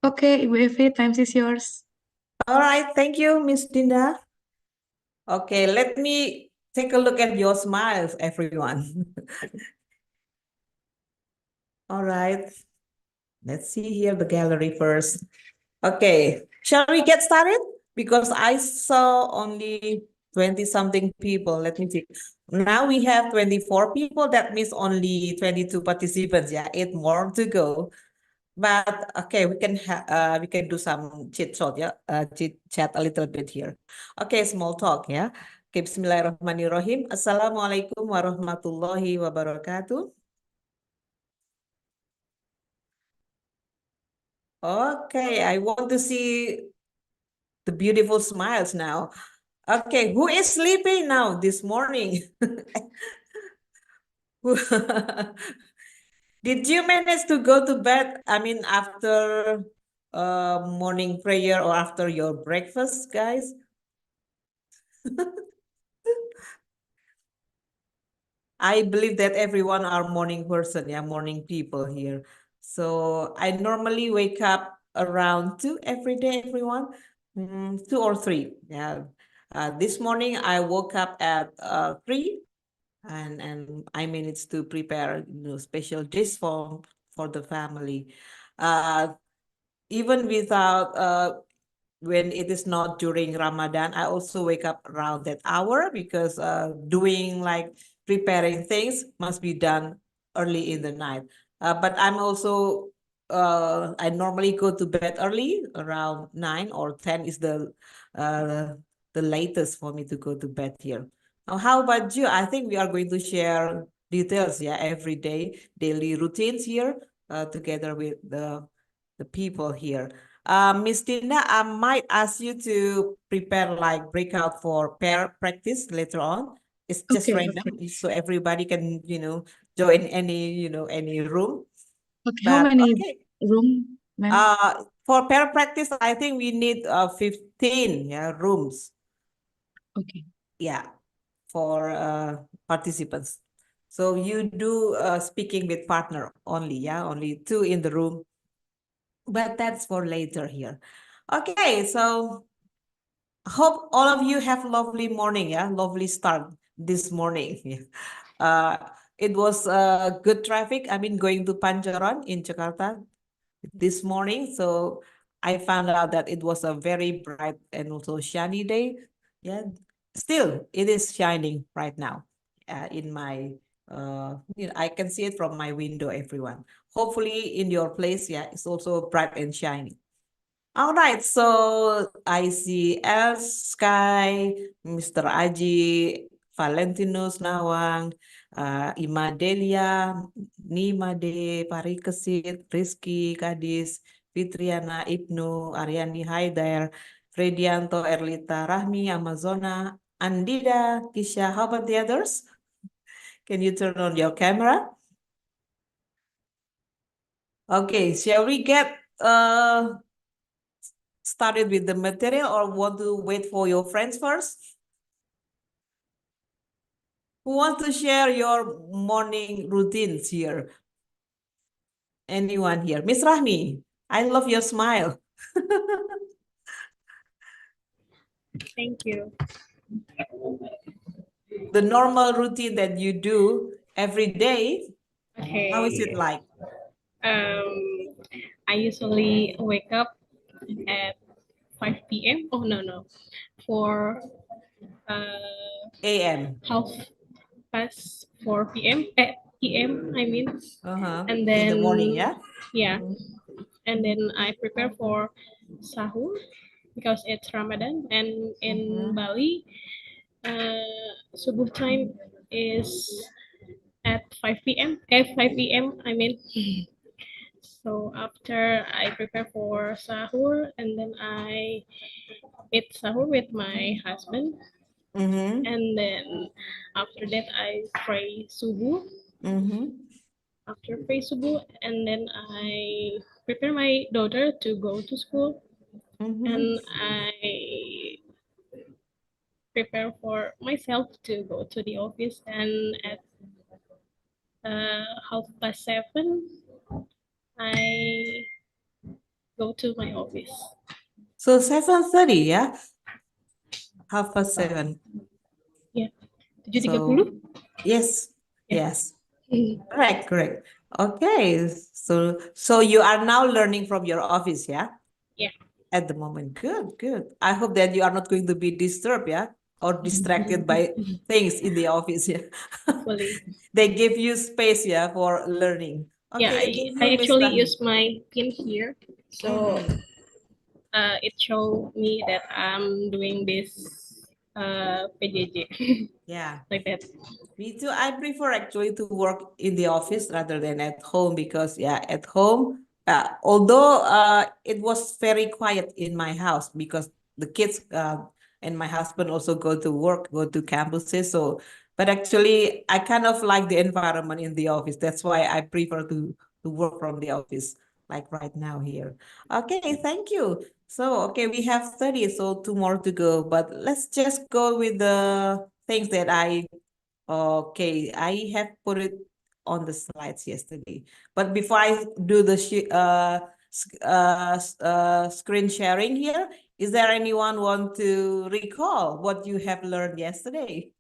Okay, Ibu Evi, time is yours. All right, thank you, Miss Dinda. Okay, let me take a look at your smiles, everyone. All right, let's see here the gallery first. Okay, shall we get started? Because I saw only 20 something people. Let me see. Now we have 24 people. That means only 22 participants. Yeah, 8 more to go. But okay, we can do some chit chat, yeah, chit chat a little bit here. Okay, small talk, yeah. Okay, Bismillahirrahmanirrahim. Assalamualaikum warahmatullahi wabarakatuh. Okay, I want to see the beautiful smiles now. Okay, who is sleeping now this morning? Did you manage to go to bed? I mean, after morning prayer or after your breakfast, guys? I believe that everyone are morning person, yeah, morning people here. So I normally wake up around 2 every day, everyone. 2 or 3. Yeah. This morning I woke up at 3 and I managed to prepare special dish for the family. Uh, Even without when it is not during Ramadan, I also wake up around that hour because doing like preparing things must be done early in the night. But I'm also I normally go to bed early around 9 or 10 is uh, the latest for me to go to bed here. Now, how about you? I think we are going to share details, yeah, every day, daily routines here together with the people here. Miss Tina, I might ask you to prepare like breakout for pair practice later on. It's just Okay, random, okay. so everybody can, join any room. Okay, how But many okay, room, ma'am? for pair practice, I think we need 15, yeah, rooms. Okay. Yeah, for participants. So you do speaking with partner only, yeah, only 2 in the room. But that's for later here. Okay, so hope all of you have lovely morning, yeah, lovely start this morning. uh it was good traffic. I mean, going to Pancoran in Jakarta this morning, so I found out that it was a very bright and also shiny day. Yeah, still it is shining right now in my I can see it from my window, everyone. Hopefully in your place, yeah, it's also bright and shiny. All right, so I see Els, Sky, Mr. Aji, Valentinus Nawang, Ima Delia, Nimade, Parikesit, Rizky, Kadis, Fitriana, Ibnu, Aryani Haidar, Fredianto, Erlita, Rahmi, Amazona, Andida, Kisha. How about the others? Can you turn on your camera? Okay, shall we get started with the material or want to wait for your friends first? Who wants to share your morning routines here? Anyone here? Miss Rahmi, I love your smile. Thank you. The normal routine that you do every day, how is it Okay. like? Um, I usually wake up at 5 p.m. Oh no, for AM. half past 4 p.m. P.m. I mean, and In the morning, then yeah? yeah, and then I prepare for sahur because it's Ramadan, and in Bali, subuh time is at 5 p.m. 5 p.m. I mean. So after I prepare for sahur and then I eat sahur with my husband, Mm-hmm. and then after that I pray subuh. Mm-hmm. After pray subuh, and then I prepare my daughter to go to school, Mm-hmm. and I prepare for myself to go to the office. And at 7:30, I go to my office. So 7:30, yeah? 7:30. Ya, 7.30. So, yes, Yeah. yes. Correct, correct. Okay, so you are now learning from your office, yeah? Yeah. At the moment. Good, good. I hope that you are not going to be disturbed, yeah? Or distracted by things in the office, yeah? Hopefully. They give you space, yeah, for learning. Yeah, Okay, thank I you, Miss actually Rahmi. use my pin here, so Mhm. it show me that I'm doing this PJJ Yeah. like that. Me too. I prefer actually to work in the office rather than at home because yeah, at home, although it was very quiet in my house because the kids and my husband also go to work, go to campuses. So, but actually, I kind of like the environment in the office. That's why I prefer to work from the office, like right now here. Okay, thank you. So, okay, we have 30, so two more to go. But let's just go with the things that Okay, I have put it on the slides yesterday. But before I do the screen sharing here, is there anyone want to recall what you have learned yesterday?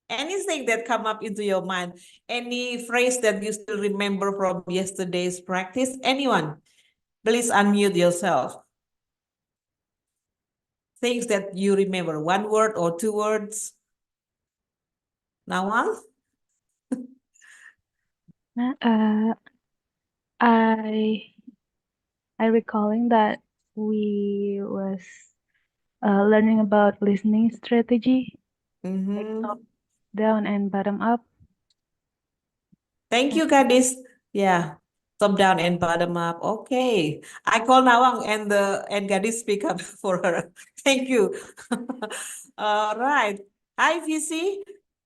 Anything that come up into your mind? Any phrase that you still remember from yesterday's practice? Anyone? Please unmute yourself. Things that you remember, one word or two words? Now on? I recalling that we was learning about listening strategy, like Mm-hmm. top down and bottom up. Thank you, Gadis. Yeah, top down and bottom up. Okay, I call Nawang and Gadis speak up for her. Thank you. All right. Hi, VC.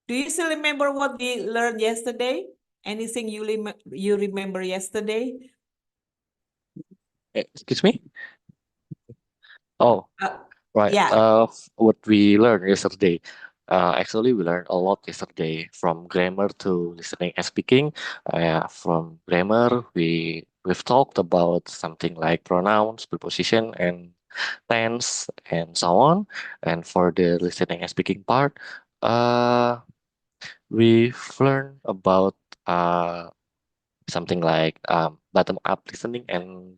Do you still remember what we learned yesterday? Anything you remember yesterday? Excuse me? Oh, Uh, right. yeah. What we learned yesterday. Actually, we learned a lot yesterday from grammar to listening and speaking. From grammar, we've talked about something like pronouns, preposition, and tense, and so on. And for the listening and speaking part, uh, we've learned about something like bottom up listening and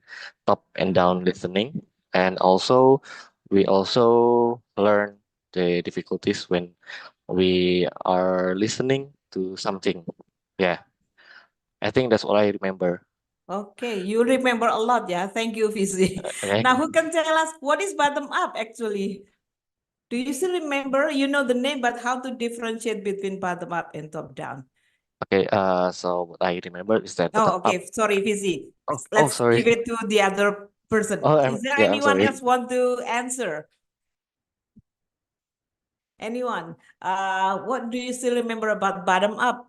top and down listening. And also, we also learn the difficulties when we are listening to something. Yeah, I think that's all I remember. Okay, you remember a lot, yeah. Thank you, VC. Okay. Now, who can tell us what is bottom up actually? Do you still remember? You know the name, but how to differentiate between bottom up and top down? Okay. So what I remember is that bottom Oh, up. okay. Sorry, Fizi. Oh, Let's sorry. give it to the other person. Oh, Is there I'm anyone sorry. else want to answer? Anyone? What do you still remember about bottom up?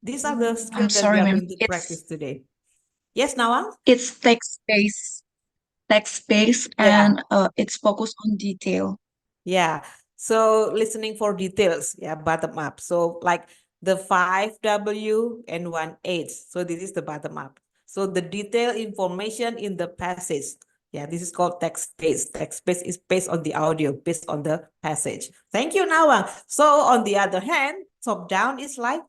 These are the I'm skills that we sorry, are ma'am. going to practice today. Yes, Nawang? It's text-based, Yeah. and it's focused on detail. Yeah. So listening for details, yeah, bottom up. So like the 5W and 1H. So this is the bottom up. So the detailed information in the passage. Yeah, this is called text-based. Text-based is based on the audio, based on the passage. Thank you, Nawang. So on the other hand, top-down is like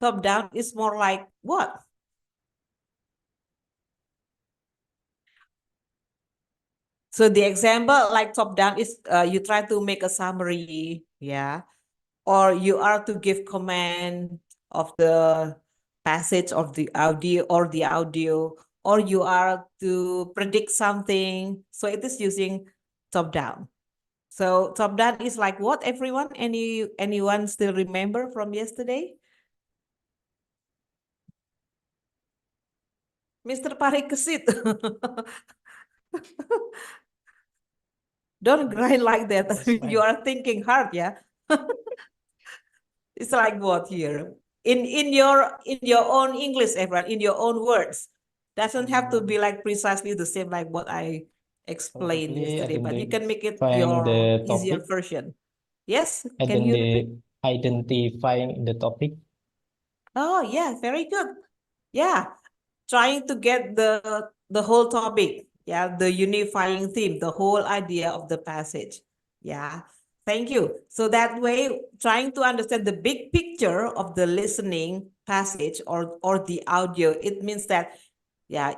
top-down is more like what? So the example like top down is you try to make a summary, yeah, or you are to give command of the passage of the audio, or you are to predict something. So it is using top down. So top down is like what, everyone? Anyone still remember from yesterday? Mr. Parikesit. Don't grind like that. You are thinking hard, yeah? It's like what here? In your own English, everyone, in your own words. Doesn't have to be like precisely the same like what I explained Probably yesterday, but you can make it find your the easier topic version. Yes, and can then you repeat? identifying the topic. Oh, yeah, very good. Yeah, trying to get the whole topic, yeah, the unifying theme, the whole idea of the passage. Yeah, thank you. So that way, trying to understand the big picture of the listening passage or the audio, it means that, yeah,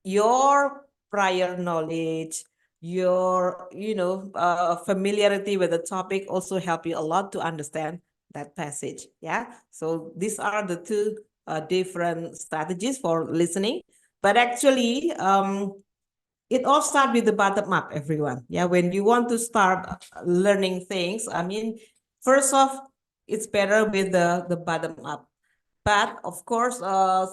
your prior knowledge, your familiarity with the topic also help you a lot to understand that passage. Yeah, so these are the two different strategies for listening. But actually, it all starts with the bottom up, everyone. Yeah, when you want to start learning things, I mean, first off, it's better with the bottom up. But of course,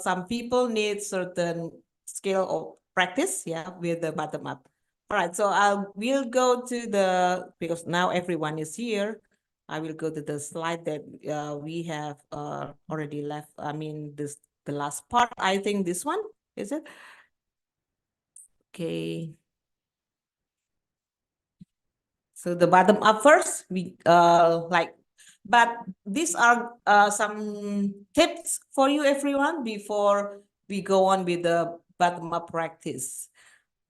some people need certain skill or practice, yeah, with the bottom up. All right, so I will go to because now everyone is here. I will go to the slide that we have already left. I mean, the last part, I think this one, is it? Okay. So the bottom up first, but these are some tips for you, everyone, before we go on with the bottom up practice.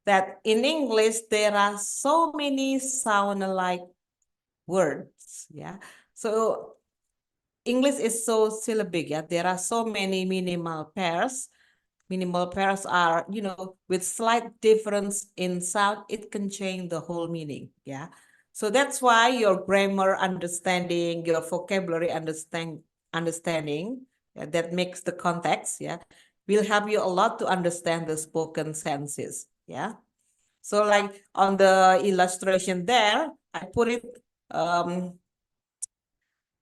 That in English, there are so many sound-alike words, yeah. So English is so syllabic, yeah. There are so many minimal pairs. Minimal pairs are, with slight difference in sound, it can change the whole meaning, yeah. So that's why your grammar understanding, your vocabulary understanding, yeah, that makes the context, yeah, will help you a lot to understand the spoken senses, yeah. So like on the illustration there, I put it,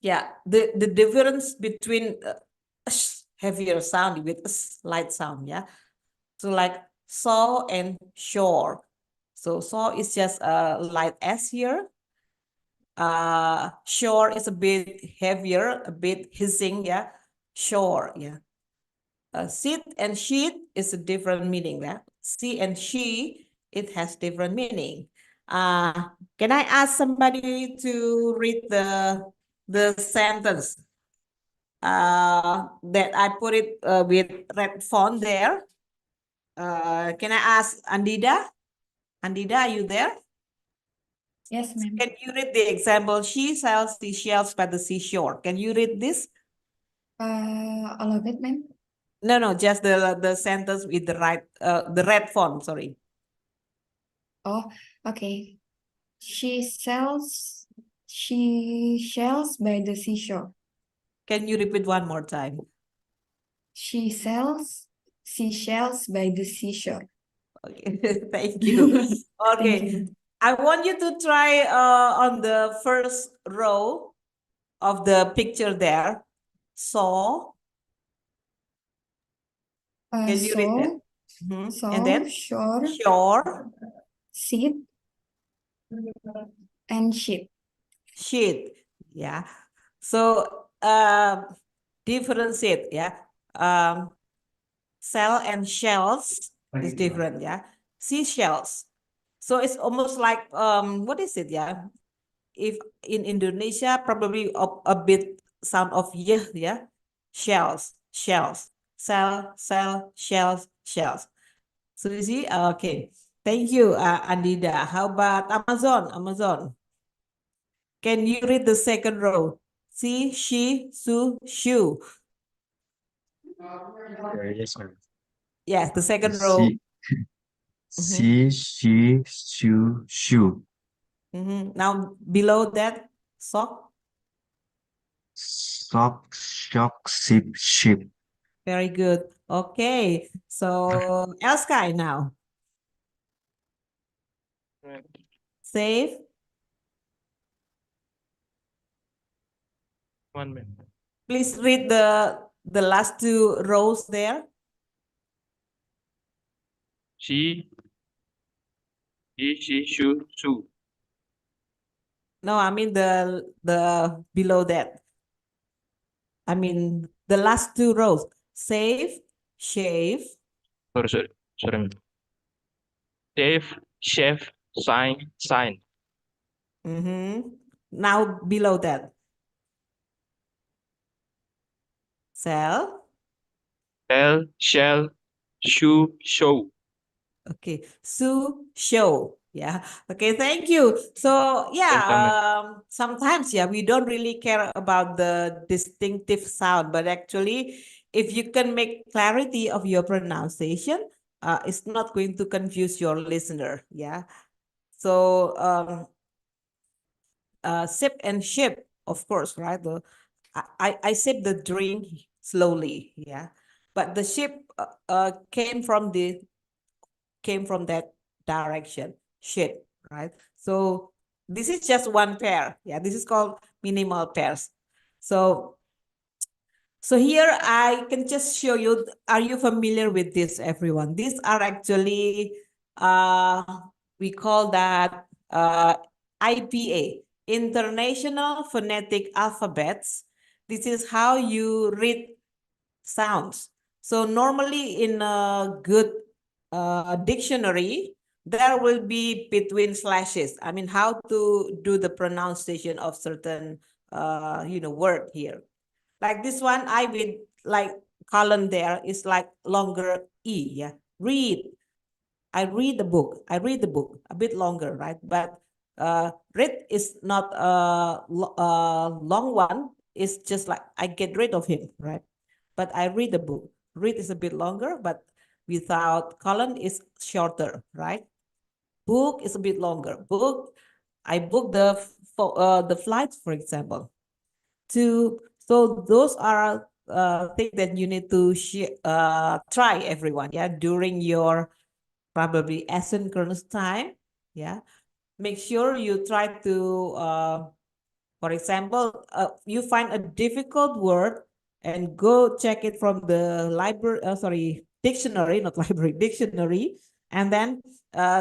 yeah, the difference between heavier sound with light sound, yeah. So like saw and shore. So saw is just a light S here. Shore is a bit heavier, a bit hissing, yeah. Shore, yeah. Sit and sheet is a different meaning, yeah. See and she, it has different meaning. Can I ask somebody to read the sentence that I put it with red font there? Can I ask Andida? Andida, are you there? Yes, ma'am. Can you read the example? She sells seashells by the seashore. Can you read this? All of it, ma'am. No, just the sentence with the red font, sorry. Oh, okay. She sells by the seashore. Can you repeat one more time? She sells seashells by the seashore. Okay, thank you. Okay, Thank you. I want you to try on the first row of the picture there. Saw. Can you read that? And Saw, then shore, shore, sit, and ship. sheet. Yeah. So differentiate, yeah. Shell and shells is different, yeah. Seashells. So it's almost like what is it, yeah? If in Indonesia, probably a bit sound of yeah. Shells, shells, shells, shells. So you see, okay. Thank you, Andida. How about Amazon? Can you read the second row? See, she, su, shoe. Yes, ma'am. Yes, the second row. She, shoe. Now below that, sock. Sock, shock, ship. Very good. Okay, so Elskai now. Save. One minute. Please read the last two rows there. She, shoe. No, I mean the below that. I mean the last two rows. Save, shave. Sorry, ma'am. Save, chef, sign. Now below that. Shall. shall, shoe, show. Okay, show. Yeah. Okay, thank you. So yeah, Welcome. sometimes we don't really care about the distinctive sound, but actually, if you can make clarity of your pronunciation, it's not going to confuse your listener. Yeah. So sip and ship, of course, right? I sip the drink slowly. Yeah. But the ship came from that direction, ship, right? So this is just one pair. Yeah, this is called minimal pairs. So here I can just show you. Are you familiar with this, everyone? These are actually we call that IPA, International Phonetic Alphabets. This is how you read sounds. So normally in a good dictionary, there will be between slashes. I mean, how to do the pronunciation of certain word here. Like this one, I with like column there is like longer E, yeah. Read. I read the book. I read the book a bit longer, right? But read is not a long one. It's just like I get rid of him, right? But I read the book. Read is a bit longer, but without colon is shorter, right? Book is a bit longer. Book, I book the flights, for example. So those are things that you need to try, everyone, yeah, during your probably asynchronous time, yeah. Make sure you try to for example, you find a difficult word and go check it from the library, dictionary, not library, dictionary, and then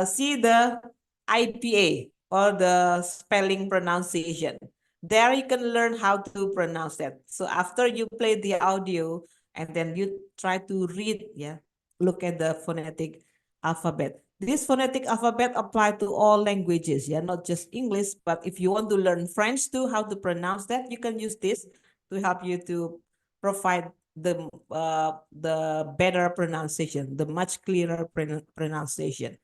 see the IPA or the spelling pronunciation. There you can learn how to pronounce that. So after you play the audio and then you try to read, yeah, look at the phonetic alphabet. This phonetic alphabet apply to all languages, yeah, not just English, but if you want to learn French too, how to pronounce that, you can use this to help you to provide the better pronunciation, the much clearer pronunciation,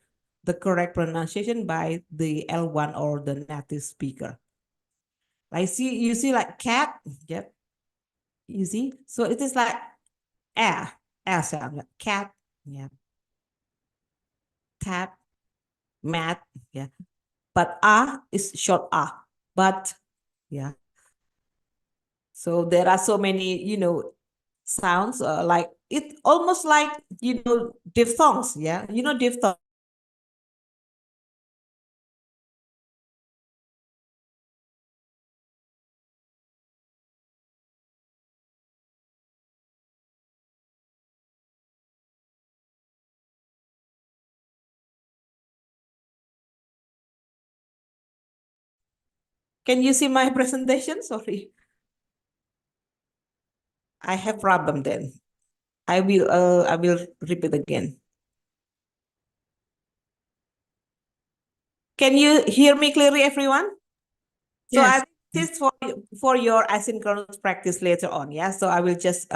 the correct pronunciation by the L1 or the native speaker. You see like cat, yep, you see? So it is like sound, like cat, yeah, tap, mat, yeah. But is short but yeah. So there are so many, sounds like it almost like, diphthongs, yeah. Diphthong. Can you see my presentation? Sorry. I have problem then. I will repeat again. Can you hear me clearly, everyone? So Yes. I this for your asynchronous practice later on. Yeah. So I will just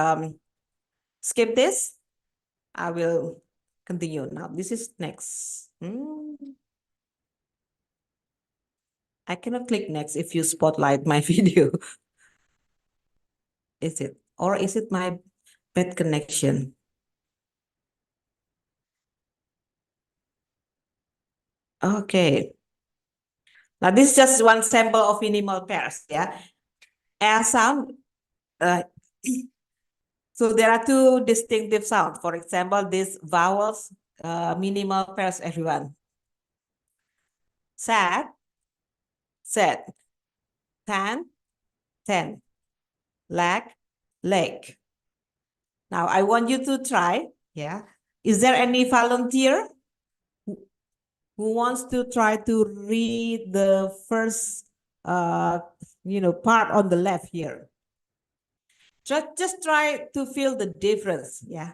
skip this. I will continue now. This is next. I cannot click next if you spotlight my video. Is it? Or is it my bad connection? Okay. Now this is just one sample of minimal pairs, yeah. A sound. So there are two distinctive sounds. For example, these vowels, minimal pairs, everyone. Sad, sad. Tan, ten. Lag, leg. Now I want you to try, yeah. Is there any volunteer who wants to try to read the first part on the left here? Just try to feel the difference, yeah.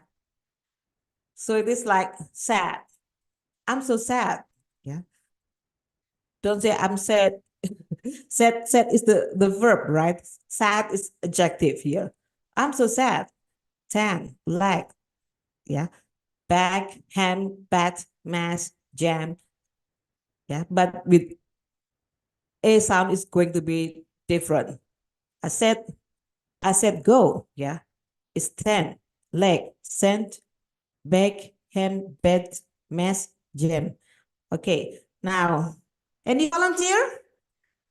So it is like sad. I'm so sad, yeah. Don't say I'm sad. Sad is the verb, right? Sad is adjective here. I'm so sad. 10, leg, yeah, back, hand, bat, mash, jam, yeah, but with A sound is going to be different. I said go, yeah, it's 10, leg, send, back, hand, bat, mash, jam. Okay, now, any volunteer?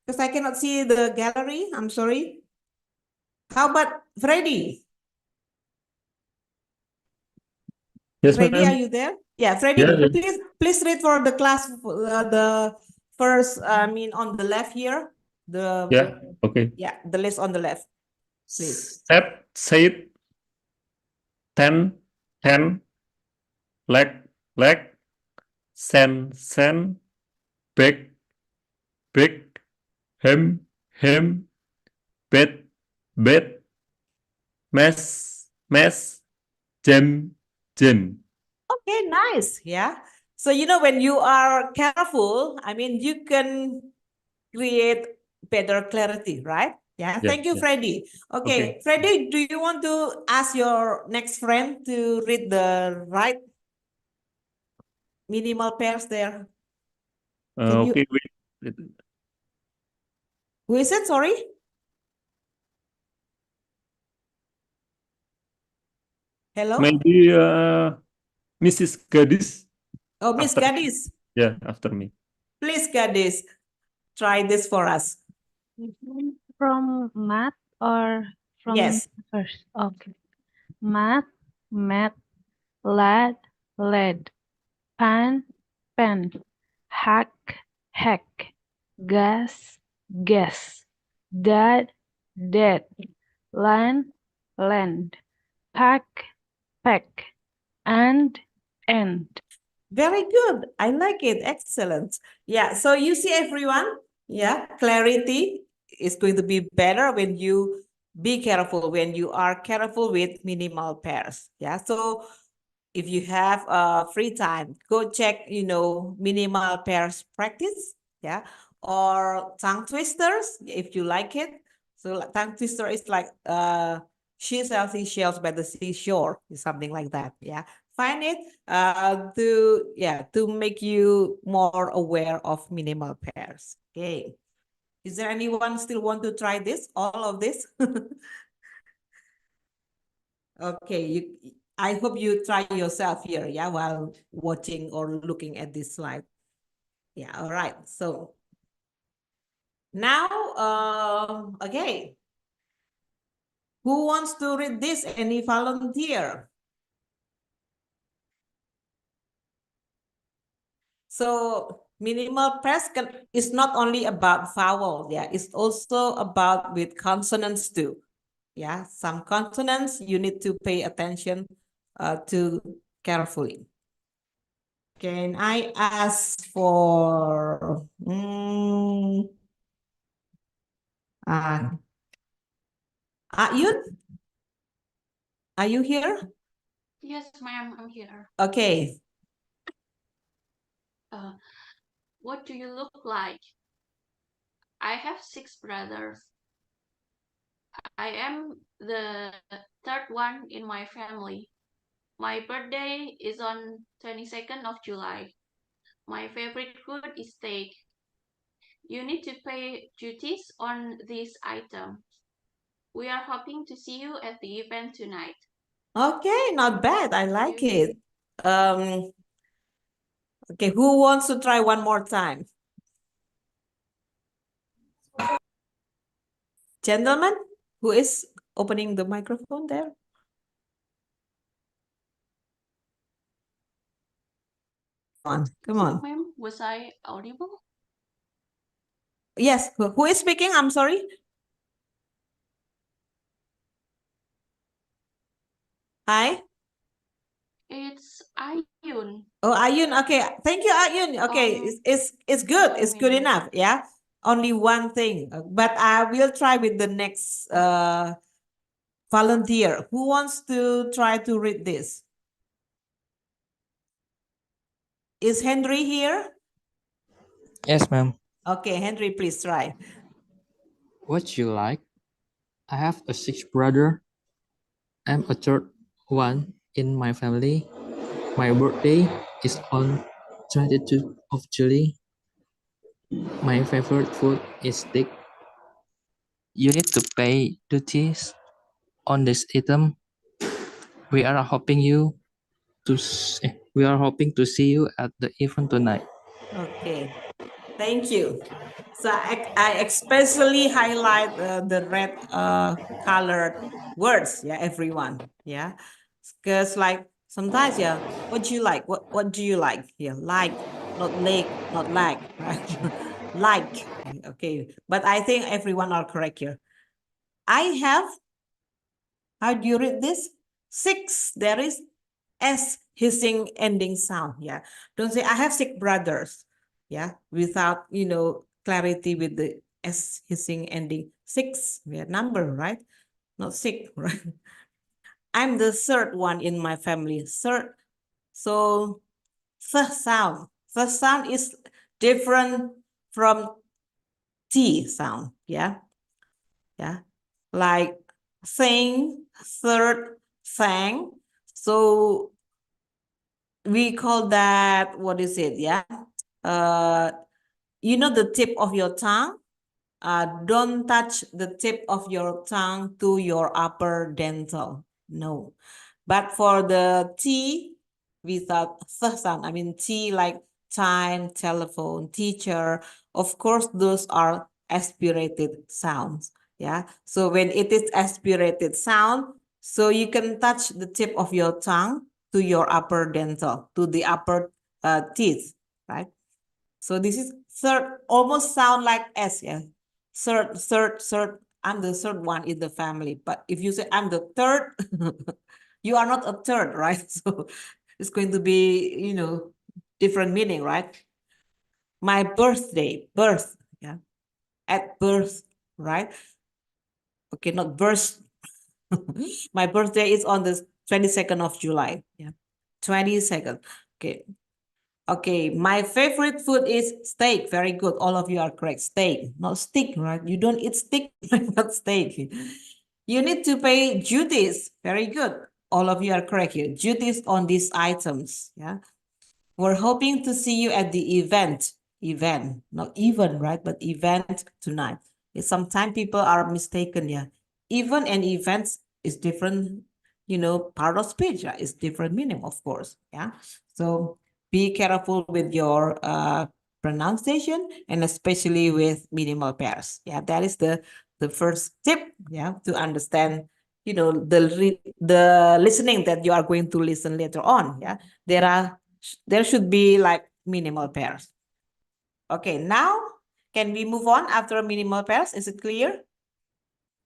Because I cannot see the gallery, I'm sorry. How about Freddy? Yes, Freddy, are ma'am. you there? Yeah, Freddy, Yeah, yeah. please read for the class, the first, I mean, on the left here, Yeah, okay. yeah, the list on the left, please. Said, 10, 10, leg, send, back, hem, bed, mess, jam. Okay, nice. Yeah. So, you know, when you are careful, I mean, you can create better clarity, right? Yeah. Yeah, Thank you, yeah. Freddy. Okay. Freddy, do you want to ask your next friend to read the right minimal pairs there? Can you, Okay, wait. who is it? Sorry. Hello? Maybe Mrs. Gadis. Oh, Miss After, Gadis. yeah, after me. Please, Gadis, try this for us. From math or from Yes. first? Okay. Math, mat, lad, led, pan, pen, hack, hack, gas, guess, dad, dead, land, land, pack, pack, and end. Very good. I like it. Excellent. Yeah. So you see, everyone, yeah, clarity is going to be better when you be careful, when you are careful with minimal pairs. Yeah. So if you have free time, go check, you know, minimal pairs practice. Yeah. Or tongue twisters if you like it. So tongue twister is like she sells seashells by the seashore, something like that. Yeah. Find it to make you more aware of minimal pairs. Okay. Is there anyone still want to try this? All of this? Okay, I hope you try yourself here, yeah, while watching or looking at this slide. Yeah, all right. So now, okay. Who wants to read this? Any volunteer? So minimal pairs is not only about vowel, yeah, it's also about with consonants too. Yeah, some consonants you need to pay attention to carefully. Can I ask for Ayun? Are you here? Yes, ma'am, I'm here. Okay. What do you look like? I have 6 brothers. I am the third one in my family. My birthday is on 22nd of July. My favorite food is steak. You need to pay duties on this item. We are hoping to see you at the event tonight. Okay, not bad. I like you. it. Okay, who wants to try one more time? Gentlemen, who is opening the microphone there? Come on. Ma'am, was I audible? Yes, who is speaking? I'm sorry. Hi. It's Ayun. Oh, Ayun. Okay, thank you, Ayun. Okay, it's good. It's good enough. Yeah, only one thing, but I will try with the next volunteer. Who wants to try to read this? Is Henry here? Yes, ma'am. Okay, Henry, please try. What you like? I have a 6th brother. I'm a third one in my family. My birthday is on 22 of July. My favorite food is steak. You need to pay duties on this item. We are hoping you we are hoping to see you at the event tonight. Okay, thank you. So I especially highlight the red colored words, yeah, everyone, yeah, because like sometimes, yeah, what do you like? What do you like? Yeah, like, not like, right? Like, okay, but I think everyone are correct here. I have, how do you read this? 6, there is S hissing ending sound, yeah. Don't say I have 6 brothers, yeah, without, clarity with the S hissing ending. 6, yeah, number, right? Not sick, right? I'm the third one in my family, third. So first sound is different from T sound, yeah, yeah, like thing, third, thang. So we call that, what is it? Yeah. The tip of your tongue. Don't touch the tip of your tongue to your upper dental. No. But for the T without the sound, I mean T like time, telephone, teacher, of course, those are aspirated sounds. Yeah. So when it is aspirated sound, so you can touch the tip of your tongue to your upper dental, to the upper teeth, right? So this is third, almost sound like S, yeah. Third. I'm the third one in the family. But if you say I'm the third, you are not a third, right? So it's going to be, different meaning, right? My birthday, birth, yeah. At birth, right? Okay, not birth. My birthday is on the 22nd of July. Yeah. 22nd. Okay. Okay, my favorite food is steak. Very good. All of you are correct. Steak, not stick, right? You don't eat stick, but steak. You need to pay duties. Very good. All of you are correct here. Duties on these items. Yeah. We're hoping to see you at the event. Event, not even, right? But event tonight. Sometimes people are mistaken. Yeah. Even and events is different, part of speech. Yeah? It's different meaning, of course. Yeah. So be careful with your pronunciation and especially with minimal pairs. Yeah. That is the first tip. Yeah. To understand, the listening that you are going to listen later on. Yeah. There should be like minimal pairs. Okay, now can we move on after minimal pairs? Is it clear?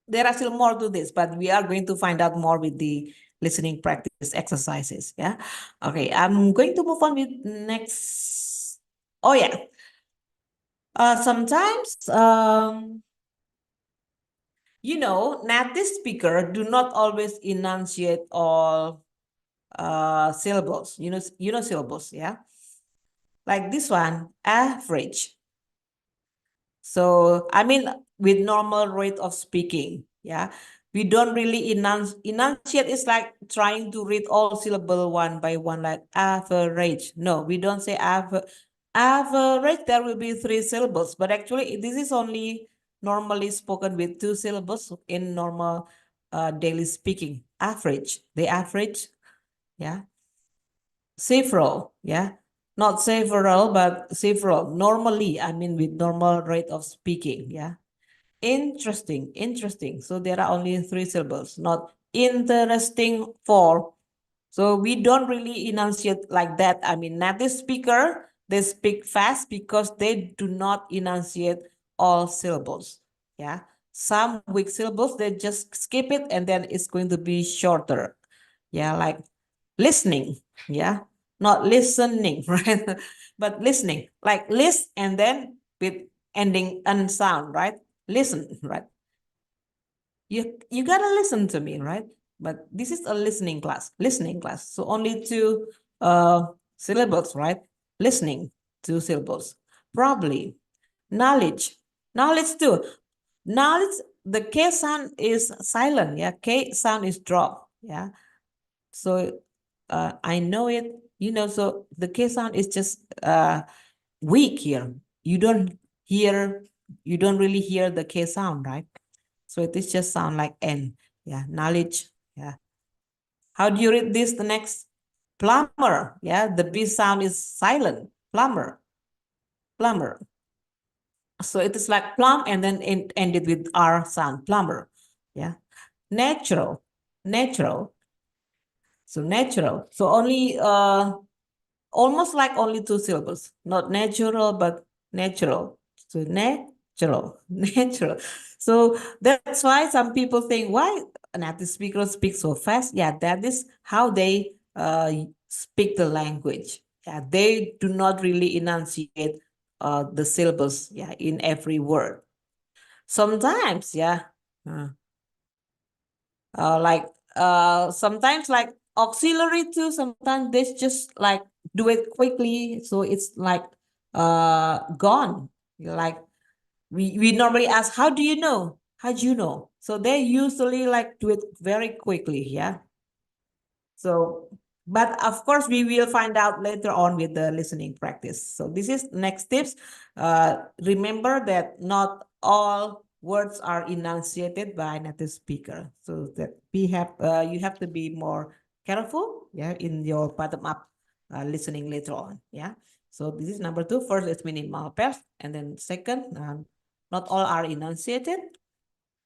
There are still more to this, but we are going to find out more with the listening practice exercises. Yeah. Okay, I'm going to move on with next. Oh yeah. Sometimes native speaker do not always enunciate all syllables. Syllables, yeah. Like this one, average. So, I mean, with normal rate of speaking, yeah, we don't really enunciate. Is like trying to read all syllable one by one, like average. No, we don't say average. There will be 3 syllables, but actually this is only normally spoken with 2 syllables in normal daily speaking. Average, the average, yeah. Several, yeah. Not several, but several. Normally, I mean with normal rate of speaking, yeah. Interesting. So there are only 3 syllables, not interesting 4. So we don't really enunciate like that. I mean, native speaker, they speak fast because they do not enunciate all syllables, yeah. Some weak syllables, they just skip it and then it's going to be shorter, yeah, like listening, yeah, not listening, right? But listening, like list and then with ending unsound, right? Listen, right? You gotta listen to me, right? But this is a listening class. So only 2 syllables, right? Listening, 2 syllables. Probably. Knowledge too. Knowledge, the K sound is silent, yeah. K sound is drop, yeah. So I know it, so the K sound is just weak here. You don't really hear the K sound, right? So it is just sound like N. Yeah, knowledge. Yeah. How do you read this? The next, plumber. Yeah, the B sound is silent. Plumber. Plumber. So it is like plum and then ended with R sound. Plumber. Yeah. Natural. Natural. So natural. So only almost like only two syllables. Not natural, but natural. So natural. Natural. So that's why some people think, why native speakers speak so fast? Yeah, that is how they speak the language. Yeah, they do not really enunciate the syllables, yeah, in every word. Sometimes, yeah. Like sometimes like auxiliary too, sometimes they just like do it quickly, so it's like gone. Like we normally ask, how do you know? How do you know? So they usually like do it very quickly, yeah. So, but of course, we will find out later on with the listening practice. So this is next tips. Remember that not all words are enunciated by native speaker. So that you have to be more careful, yeah, in your bottom-up listening later on, yeah. So this is number 2. First, it's minimal pairs, and then second, not all are enunciated.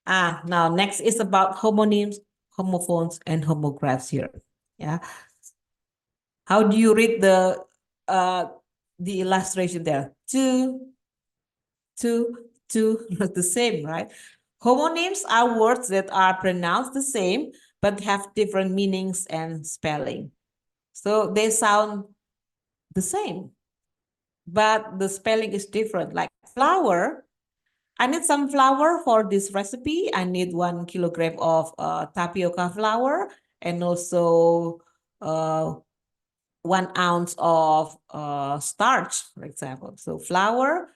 Now next is about homonyms, homophones, and homographs here. Yeah. How do you read the illustration there? Two, not the same, right? Homonyms are words that are pronounced the same but have different meanings and spelling. So they sound the same, but the spelling is different. Like flour, I need some flour for this recipe. I need 1 kilogram of tapioca flour and also 1 ounce of starch, for example. So flour,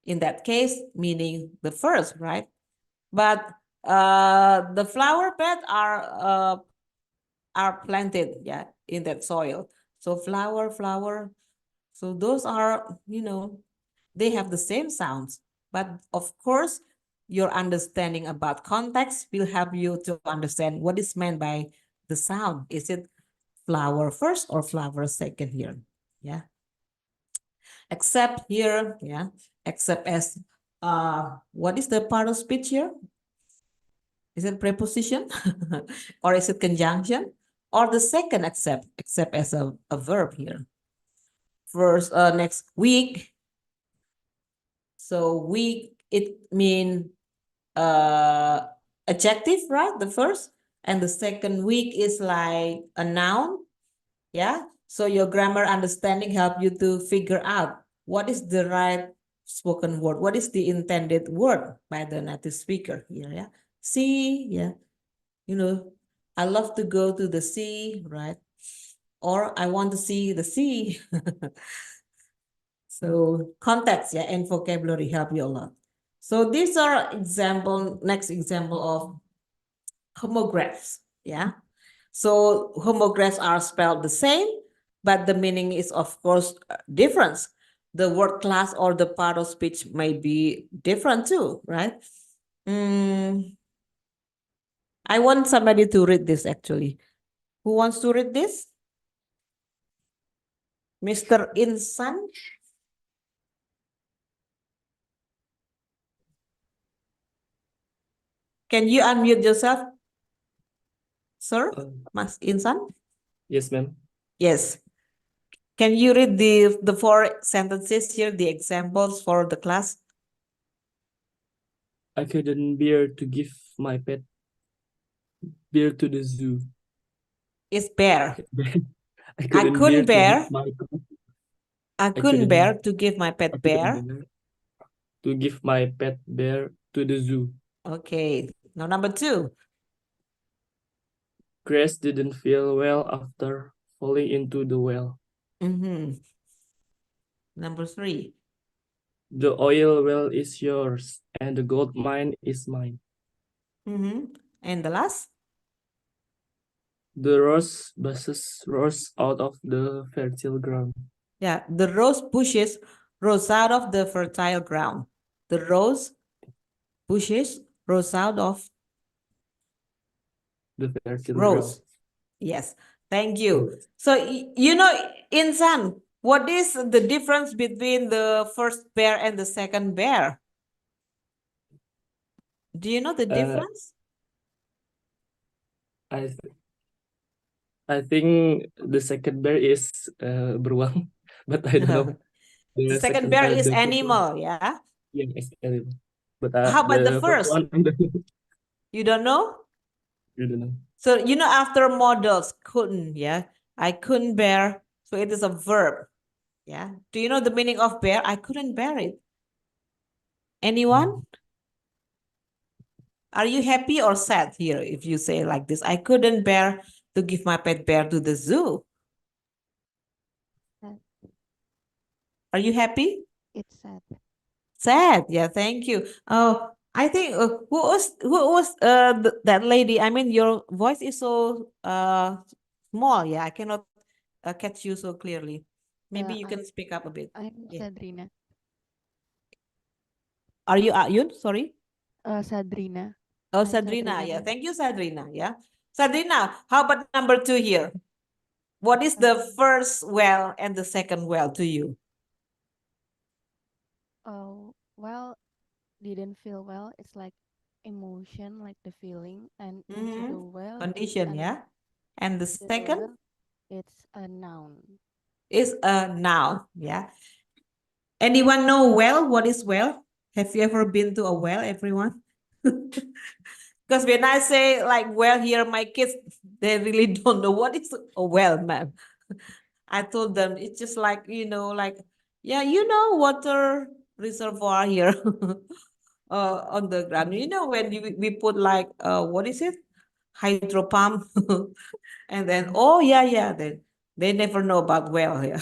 in that case, meaning the first, right? But the flower bed are planted, yeah, in that soil. So flower. So those are, they have the same sounds. But of course, your understanding about context will help you to understand what is meant by the sound. Is it flower first or flower second here? Yeah. Except here, yeah. Except as what is the part of speech here? Is it preposition or is it conjunction? Or the second except as a verb here. First, next, week. So week, it mean adjective, right? The first. And the second, week is like a noun. Yeah. So your grammar understanding help you to figure out what is the right spoken word, what is the intended word by the native speaker here. Yeah. See, yeah. I love to go to the sea, right? Or I want to see the sea. So context, yeah, and vocabulary help you a lot. So these are next example of homographs, yeah. So homographs are spelled the same, but the meaning is of course different. The word class or the part of speech may be different too, right? I want somebody to read this actually. Who wants to read this? Mr. Insan? Can you unmute yourself, sir? Mas Insan? Yes, ma'am. Yes. Can you read the 4 sentences here, the examples for the class? I couldn't bear to give my pet bear to the zoo. It's bear. I I couldn't couldn't bear. to give my I couldn't bear to give my I pet couldn't bear. bear to give my pet bear to the zoo. Okay. Now number 2. Grace didn't feel well after falling into the well. Number 3. The oil well is yours, and the gold mine is mine. And the last? The rose bushes rose out of the fertile ground. Yeah, the rose bushes rose out of the fertile ground. The rose bushes rose out of The fertile rose. Yes, thank you. So, you know, Insan, what is the difference between the first bear and the second bear? Do you know the difference? I think the second bear is beruang, but I don't know. The second bear is the first one, animal, yeah? yeah, it's animal. But How about the the first first? one, I don't know. You don't know? You don't know. So, you know, after models, couldn't, yeah? I couldn't bear. So it is a verb, yeah? Do you know the meaning of bear? I couldn't bear it. Anyone? Are you happy or sad here if you say like this? I couldn't bear to give my pet bear to the zoo. Sad. Are you happy? It's sad. Sad. Yeah, thank you. Oh, I think who was that lady? I mean, your voice is so small. Yeah, I cannot catch you so clearly. Maybe you can speak up a bit. I'm Yeah. Sadrina. Are you Ayun? Sorry. Sadrina. Oh, I'm Sadrina. Sadrina, Yeah, ma'am. thank you, Sadrina. Yeah, Sadrina. How about number 2 here? What is the first well and the second well to you? Oh, well, didn't feel well. It's like emotion, like the feeling, and into the well, Condition, and yeah. And the into the second well, it's a noun. is a noun, yeah. Anyone know well? What is well? Have you ever been to a well, everyone? Because when I say like well here, my kids, they really don't know what is a well, ma'am. I told them it's just like, you know, like, yeah, you know, water reservoir here on the ground. You know, when we put like, what is it? Hydro pump. And then, oh, yeah, then they never know about well here.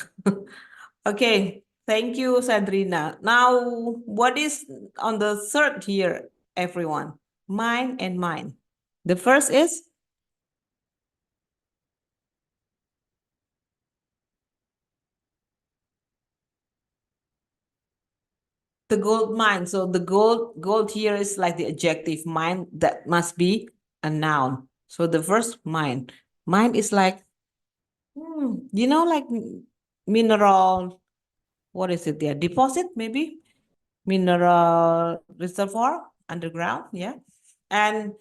Okay, thank you, Sandrina. Now, what is on the third here, everyone? Mine and mine. The first is the gold mine. So the gold here is like the adjective mine that must be a noun. So the first mine. Mine is like, you know, like mineral, what is it there? Deposit, maybe? Mineral reservoir underground, yeah. And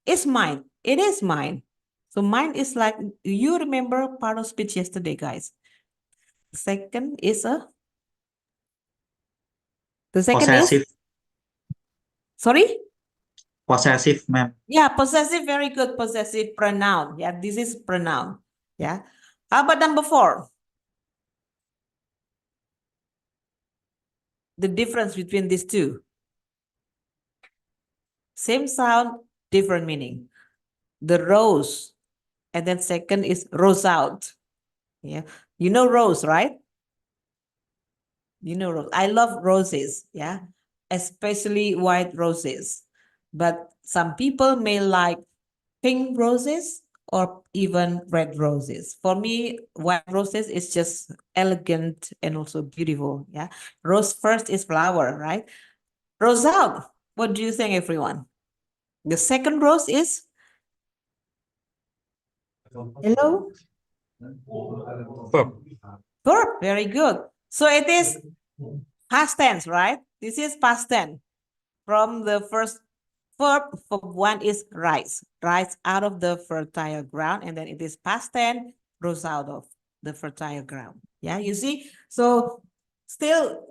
it's mine. It is mine. So mine is like, you remember part of speech yesterday, guys. Second is the second Possessive. is, sorry? Possessive, ma'am. Yeah, possessive, very good. Possessive pronoun. Yeah, this is pronoun. Yeah. How about number 4? The difference between these two. Same sound, different meaning. The rose, and then second is rose out. Yeah. You know rose, right? You know rose. I love roses, yeah, especially white roses. But some people may like pink roses or even red roses. For me, white roses is just elegant and also beautiful. Yeah. Rose first is flower, right? Rose out. What do you think, everyone? The second rose is hello? Verb. Verb. Very good. So it is past tense, right? This is past tense. From the first verb, one is rise out of the fertile ground, and then it is past tense, rose out of the fertile ground. Yeah, you see? So still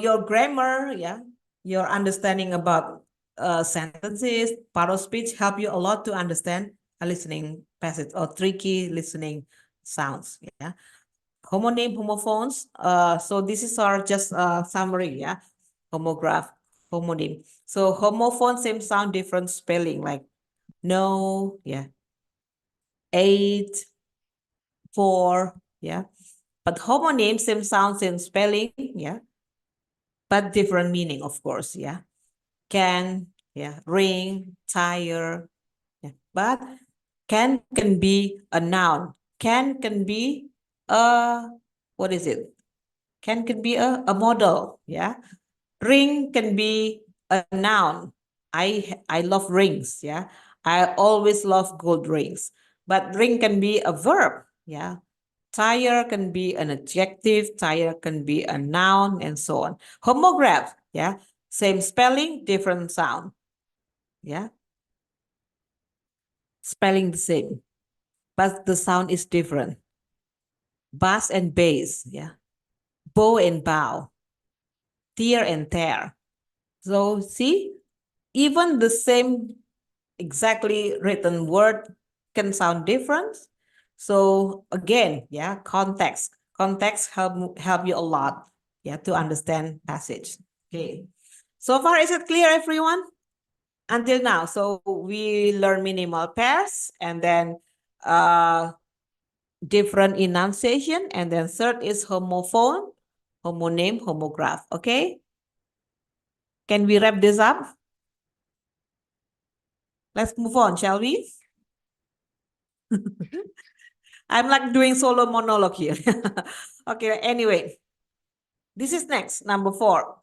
your grammar, yeah, your understanding about sentences, part of speech help you a lot to understand a listening passage or tricky listening sounds. Yeah. Homonym, homophones. So this is our just summary, yeah. Homograph, homonym. So homophone, same sound, different spelling, like no, yeah. 8, 4, yeah. But homonym, same sound, same spelling, yeah. But different meaning, of course, yeah. Can, yeah. Ring, tire, yeah. But Can be a noun. Can be a, what is it? Can be a model, yeah. Ring can be a noun. I love rings, yeah. I always love gold rings. But ring can be a verb, yeah. Tire can be an adjective, tire can be a noun, and so on. Homograph, yeah. Same spelling, different sound, yeah. Spelling the same, but the sound is different. Bass and bass, yeah. Bow and bow. Tear and tear. So see, even the same exactly written word can sound different. So again, yeah, context. Context help you a lot, yeah, to understand passage. Okay. So far, is it clear, everyone? Until now, so we learn minimal pairs, and then different enunciation, and then third is homophone, homonym, homograph. Okay. Can we wrap this up? Let's move on, shall we? I'm like doing solo monologue here. Okay, anyway. This is next, number 4.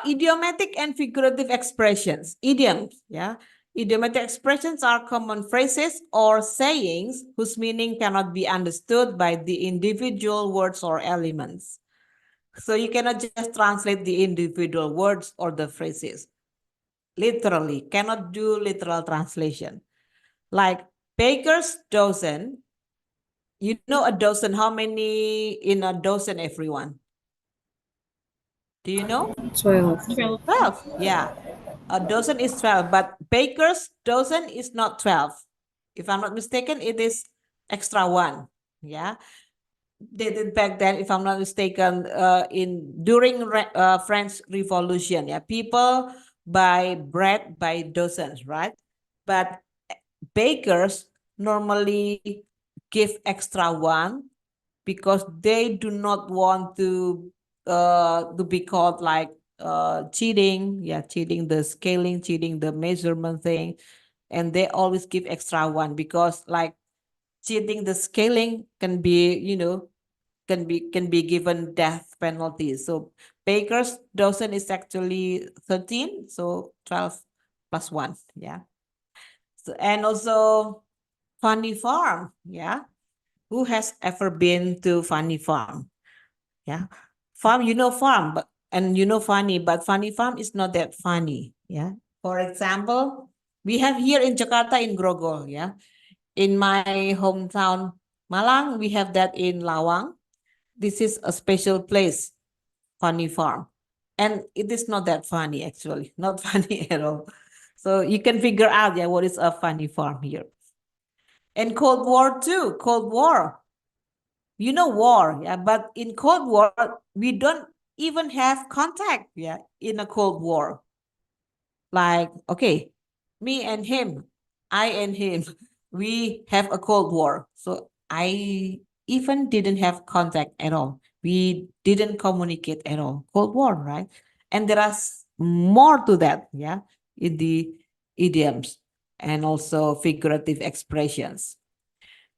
Idiomatic and figurative expressions. Idioms, yeah. Idiomatic expressions are common phrases or sayings whose meaning cannot be understood by the individual words or elements. So you cannot just translate the individual words or the phrases. Literally, cannot do literal translation. Like baker's dozen. You know a dozen, how many in a dozen, everyone? Do you know? 12. 12, yeah. A dozen is 12, but baker's dozen is not 12. If I'm not mistaken, it is extra 1, yeah. They did back then, if I'm not mistaken, during French Revolution, yeah, people buy bread by dozens, right? But bakers normally give extra 1 because they do not want to be called like cheating, yeah, cheating the scaling, cheating the measurement thing, and they always give extra 1 because like cheating the scaling can be, can be given death penalty. So baker's dozen is actually 13, so 12 plus 1, yeah. So, and also Funny Farm, yeah. Who has ever been to Funny Farm? Yeah. Farm, farm, but funny, but Funny Farm is not that funny. Yeah. For example, we have here in Jakarta in Grogol, yeah. In my hometown Malang, we have that in Lawang. This is a special place, Funny Farm. And it is not that funny, actually. Not funny at all. So you can figure out, yeah, what is a funny farm here. And Cold War too, Cold War. War, yeah, but in Cold War, we don't even have contact, yeah, in a Cold War. Like, okay, me and him, I and him, we have a Cold War. So I even didn't have contact at all. We didn't communicate at all. Cold War, right? And there are more to that, yeah, in the idioms and also figurative expressions.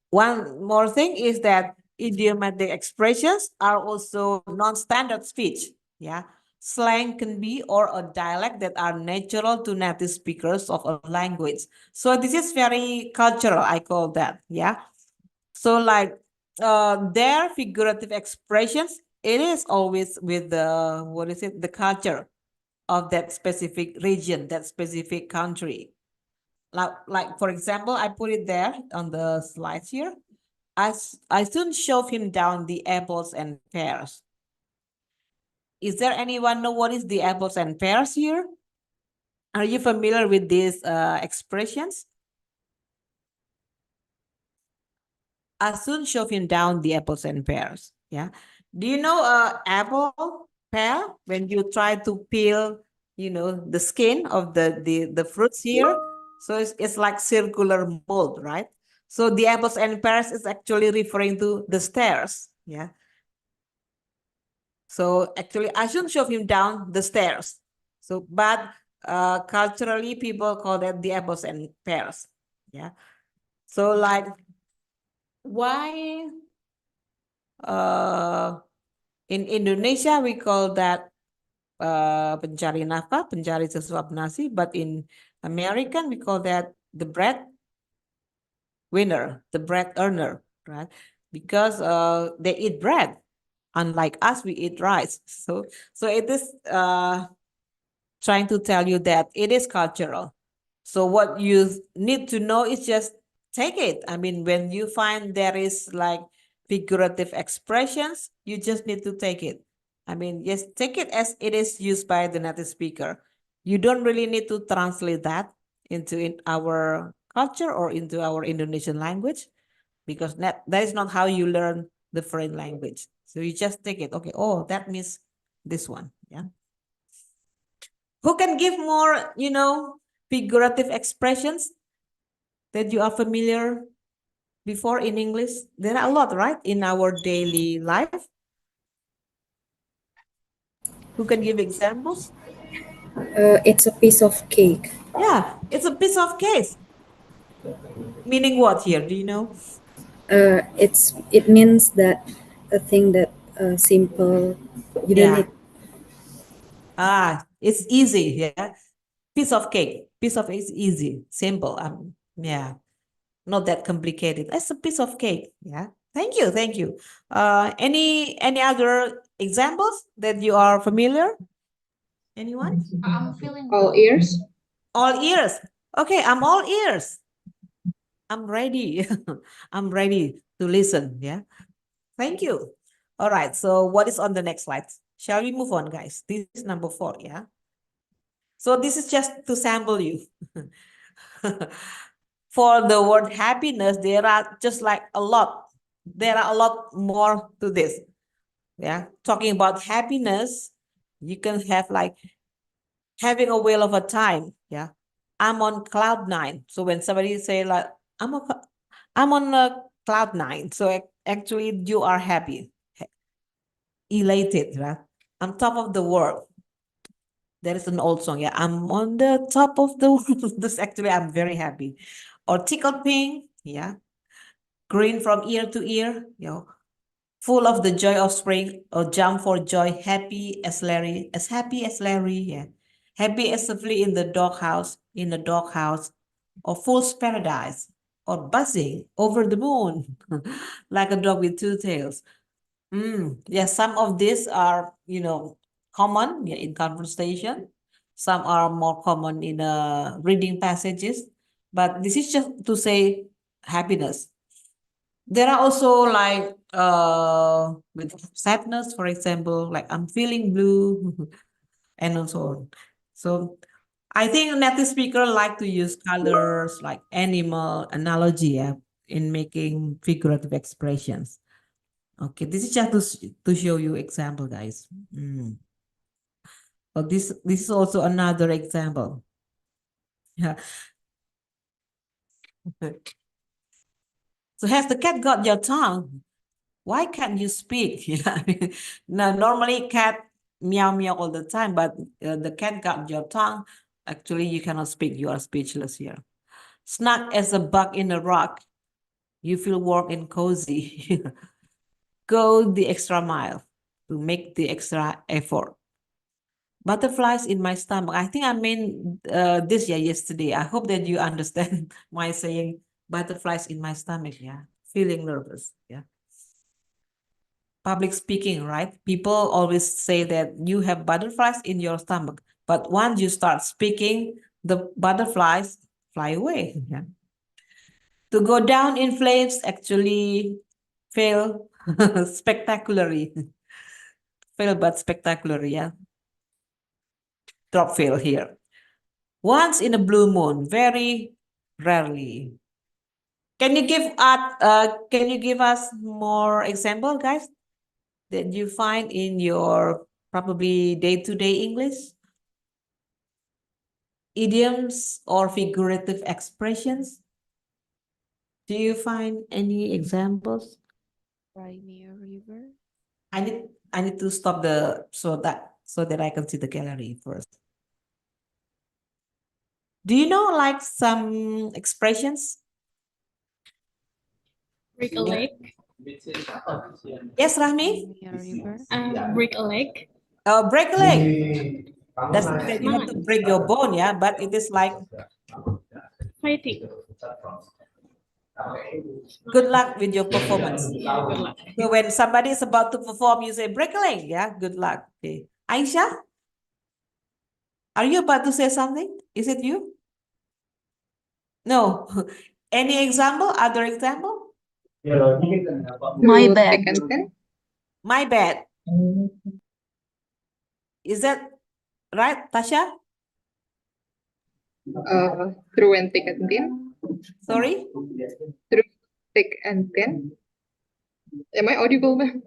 One more thing is that idiomatic expressions are also non-standard speech. Yeah, slang can be or a dialect that are natural to native speakers of a language. So this is very cultural, I call that. Yeah. So like their figurative expressions, it is always with the culture of that specific region, that specific country. Like for example, I put it there on the slides here. I soon shove him down the apples and pears. Is there anyone know what is the apples and pears here? Are you familiar with these expressions? I soon shove him down the apples and pears. Yeah. Do you know apple, pear? When you try to peel, the skin of the fruits here. So it's like circular mold, right? So the apples and pears is actually referring to the stairs. Yeah. So actually, I should shove him down the stairs. So, but culturally, people call that the apples and pears. Yeah. So like why in Indonesia we call that pencari nafkah, pencari sesuap nasi, but in American we call that the bread winner, the bread earner, right? Because they eat bread. Unlike us, we eat rice. So it is trying to tell you that it is cultural. So what you need to know is just take it. I mean, when you find there is like figurative expressions, you just need to take it. I mean, just take it as it is used by the native speaker. You don't really need to translate that into our culture or into our Indonesian language, because that is not how you learn the foreign language. So you just take it. Okay, oh, that means this one. Yeah. Who can give more, figurative expressions that you are familiar before in English? There are a lot, right, in our daily life. Who can give examples? It's a piece of cake. Yeah, it's a piece of cake. Meaning what here? Do you know? It means that a thing that simple. You don't Yeah. need. It's easy. Yeah. Piece of cake. Piece of is easy, simple. Yeah. Not that complicated. That's a piece of cake. Yeah. Thank you. Thank you. Any other examples that you are familiar? Anyone? I'm feeling All ears. All ears. Okay, I'm all ears. I'm ready. I'm ready to listen. Yeah. Thank you. All right. So what is on the next slide? Shall we move on, guys? This is number 4. Yeah. So this is just to sample you. For the word happiness, there are just like a lot. There are a lot more to this. Yeah. Talking about happiness, you can have like having a whale of a time. Yeah. I'm on cloud 9. So when somebody say like, I'm on a cloud 9. So actually you are happy, elated, right? On top of the world. There is an old song. Yeah. I'm on the top of the world. This actually, I'm very happy. Or tickled pink. Yeah. Green from ear to ear. Full of the joy of spring, or jump for joy, happy as Larry, yeah. Happy as a flea in the doghouse, or fool's paradise, or buzzing over the moon, like a dog with 2 tails. Yeah, some of these are, common, yeah, in conversation. Some are more common in reading passages, but this is just to say happiness. There are also like with sadness, for example, like I'm feeling blue, and so on. So I think native speaker like to use colors like animal analogy, yeah, in making figurative expressions. Okay, this is just to show you example, guys. Oh, this is also another example. Yeah. So has the cat got your tongue? Why can't you speak? Yeah. Now, normally cat meow meow all the time, but the cat got your tongue. Actually, you cannot speak. You are speechless here. Snug as a bug in a rock. You feel warm and cozy. Go the extra mile to make the extra effort. Butterflies in my stomach. I think I mean this yesterday. I hope that you understand my saying butterflies in my stomach. Yeah, feeling nervous. Yeah. Public speaking, right? People always say that you have butterflies in your stomach, but once you start speaking, the butterflies fly away. Yeah. To go down in flames actually fail spectacularly. Fail but spectacularly, yeah. Drop fail here. Once in a blue moon, very rarely. Can you give us more example, guys, that you find in your probably day-to-day English? Idioms or figurative expressions? Do you find any examples? Crimea River. I need to stop so that I can see the gallery first. Do you know like some expressions? Break a leg. Yes, Rahmi? Near a river. Break a leg. Break a leg. Doesn't mean that you have to break your bone, yeah, but it is like Fighting. good luck with your performance. Yeah, good luck. So when somebody is about to perform, you say break a leg, yeah, good luck. Okay. Aisha, are you about to say something? Is it you? No. Any example? Other example? My bad. My bad. Is that right, Tasha? Through and thick and thin. Sorry? Through thick and thin. Am I audible, ma'am?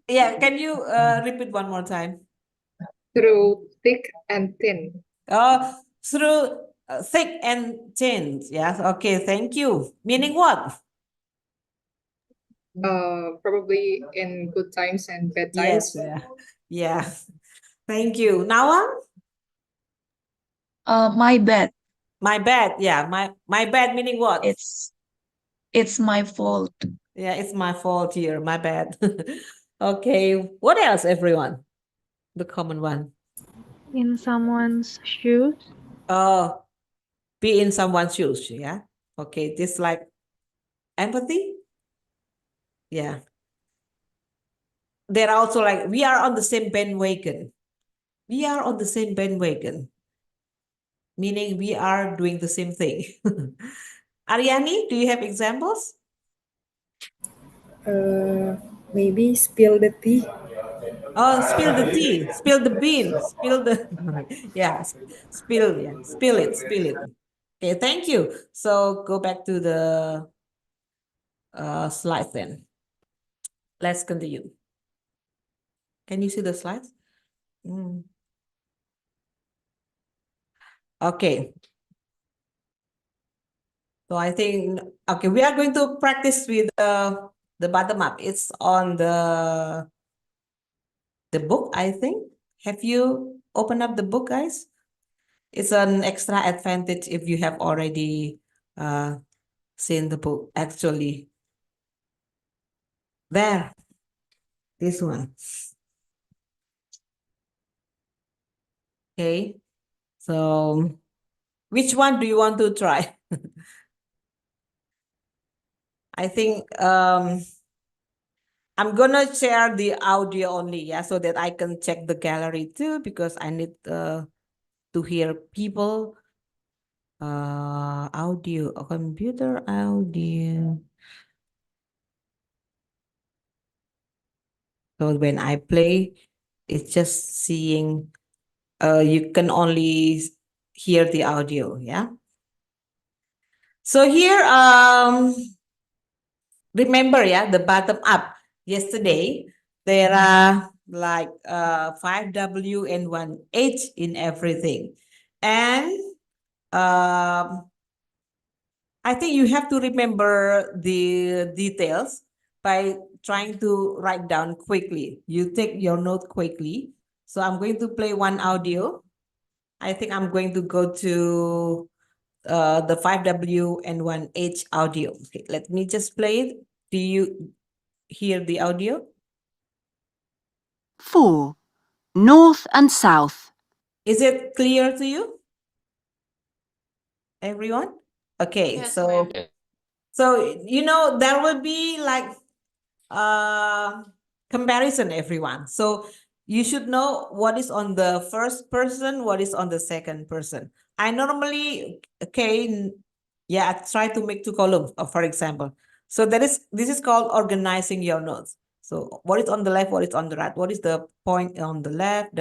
Yeah, can you repeat one more time? Through thick and thin. Through thick and thin. Yes, okay, thank you. Meaning what? Probably in good times and bad Yes, times. yeah. Thank you. Nawang? My bad. My bad. Yeah, my bad meaning what? It's my fault. Yeah, it's my fault here. My bad. Okay. What else, everyone? The common one. In someone's shoes. Oh, be in someone's shoes. Yeah. Okay. This like empathy. Yeah. They're also like we are on the same bandwagon. We are on the same bandwagon. Meaning we are doing the same thing. Aryani, do you have examples? Maybe spill the tea. Oh, spill the tea, spill the bean, spill the yeah, spill it. Okay, thank you. So go back to the slides then. Let's continue. Can you see the slides? Okay. So I think okay, we are going to practice with the bottom up. It's on the book, I think. Have you opened up the book, guys? It's an extra advantage if you have already seen the book. Actually, there, this one. Okay, so which one do you want to try? I think I'm gonna share the audio only, yeah, so that I can check the gallery too, because I need to hear people. Audio, computer audio. So when I play, it's just seeing, you can only hear the audio, yeah? So here, remember, yeah, the bottom up. Yesterday, there are like 5W and 1H in everything. And I think you have to remember the details by trying to write down quickly. You take your note quickly. So I'm going to play one audio. I think I'm going to go to the 5W and 1H audio. Okay, let me just play it. Do you hear the audio? 4. North and south. Is it clear to you? Everyone? Okay, Yes, so ma'am. you know there will be like comparison, everyone. So you should know what is on the first person, what is on the second person. I normally, okay, yeah, I try to make two columns, for example. So this is called organizing your notes. So what is on the left, what is on the right, what is the point on the left,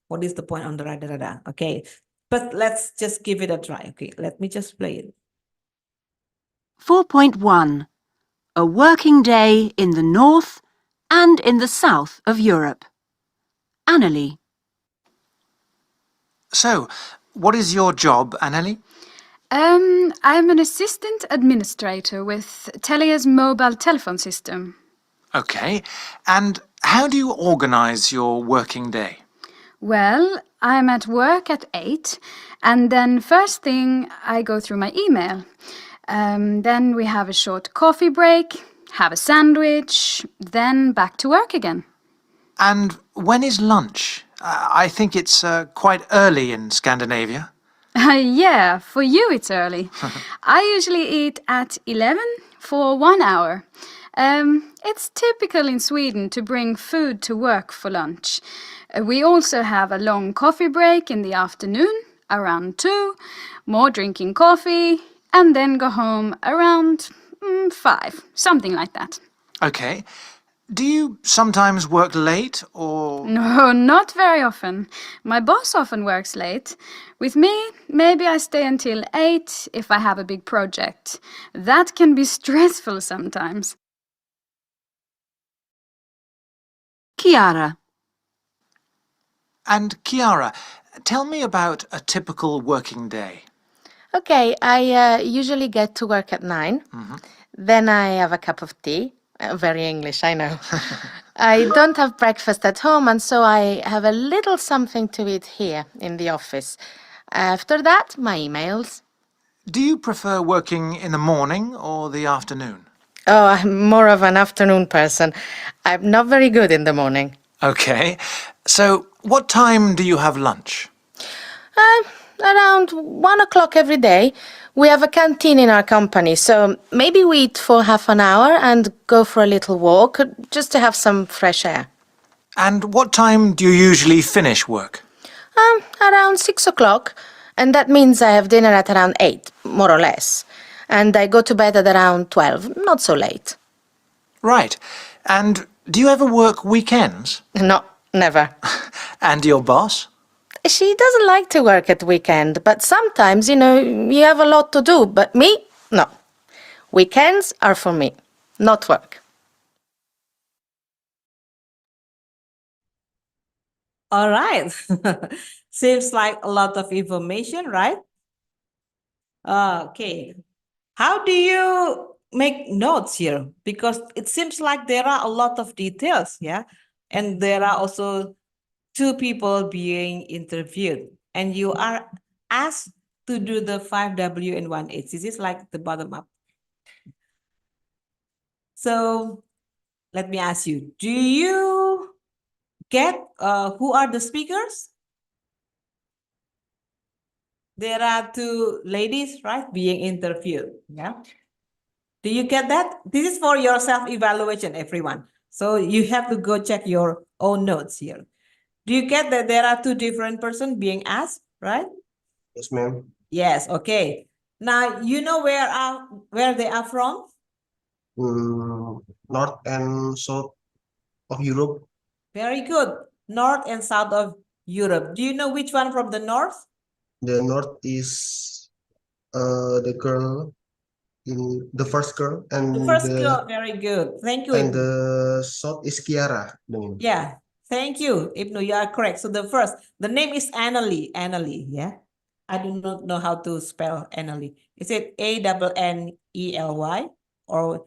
what is the point on the right, okay. But let's just give it a try. Okay, let me just play it. 4.1. A working day in the north and in the south of Europe. Annalie. So, what is your job, Annalie? I'm an assistant administrator with Telia's mobile telephone system. Okay. And how do you organize your working day? Well, I'm at work at 8, and then first thing I go through my email. Then we have a short coffee break, have a sandwich, then back to work again. And when is lunch? I think it's quite early in Scandinavia. Yeah, for you it's early. I usually eat at 11 for 1 hour. It's typical in Sweden to bring food to work for lunch. We also have a long coffee break in the afternoon, around 2, more drinking coffee, and then go home around 5, something like that. Okay. Do you sometimes work late or... No, not very often. My boss often works late. With me, maybe I stay until 8 if I have a big project. That can be stressful sometimes. Chiara. And Chiara, tell me about a typical working day. Okay, I usually get to work at 9. Then I have a cup of tea. Very English, I know. I don't have breakfast at home, and so I have a little something to eat here in the office. After that, my emails. Do you prefer working in the morning or the afternoon? Oh, I'm more of an afternoon person. I'm not very good in the morning. Okay. So, what time do you have lunch? Around 1 o'clock every day. We have a canteen in our company, so maybe we eat for half an hour and go for a little walk, just to have some fresh air. And what time do you usually finish work? Around 6 o'clock, and that means I have dinner at around 8, more or less. And I go to bed at around 12, not so late. Right. And do you ever work weekends? No, never. And your boss? She doesn't like to work at weekend, but sometimes, you have a lot to do. But me, no. Weekends are for me, not work. All right. Seems like a lot of information, right? Okay. How do you make notes here? Because it seems like there are a lot of details, yeah? And there are also 2 people being interviewed, and you are asked to do the 5W and 1H. This is like the bottom up. So let me ask you, do you get who are the speakers? There are 2 ladies, right, being interviewed. Yeah. Do you get that? This is for your self-evaluation, everyone. So you have to go check your own notes here. Do you get that there are 2 different persons being asked, right? Yes, ma'am. Yes, okay. Now you know where they are from? North and South of Europe. Very good. North and South of Europe. Do you know which one from the north? The North is the girl in the first girl, and The first girl, very good. Thank you. and the South is Kiara. Yeah, thank you, Ibnu. You are correct. So the name is Annalie. Annalie, yeah. I do not know how to spell Annalie. Is it Annely or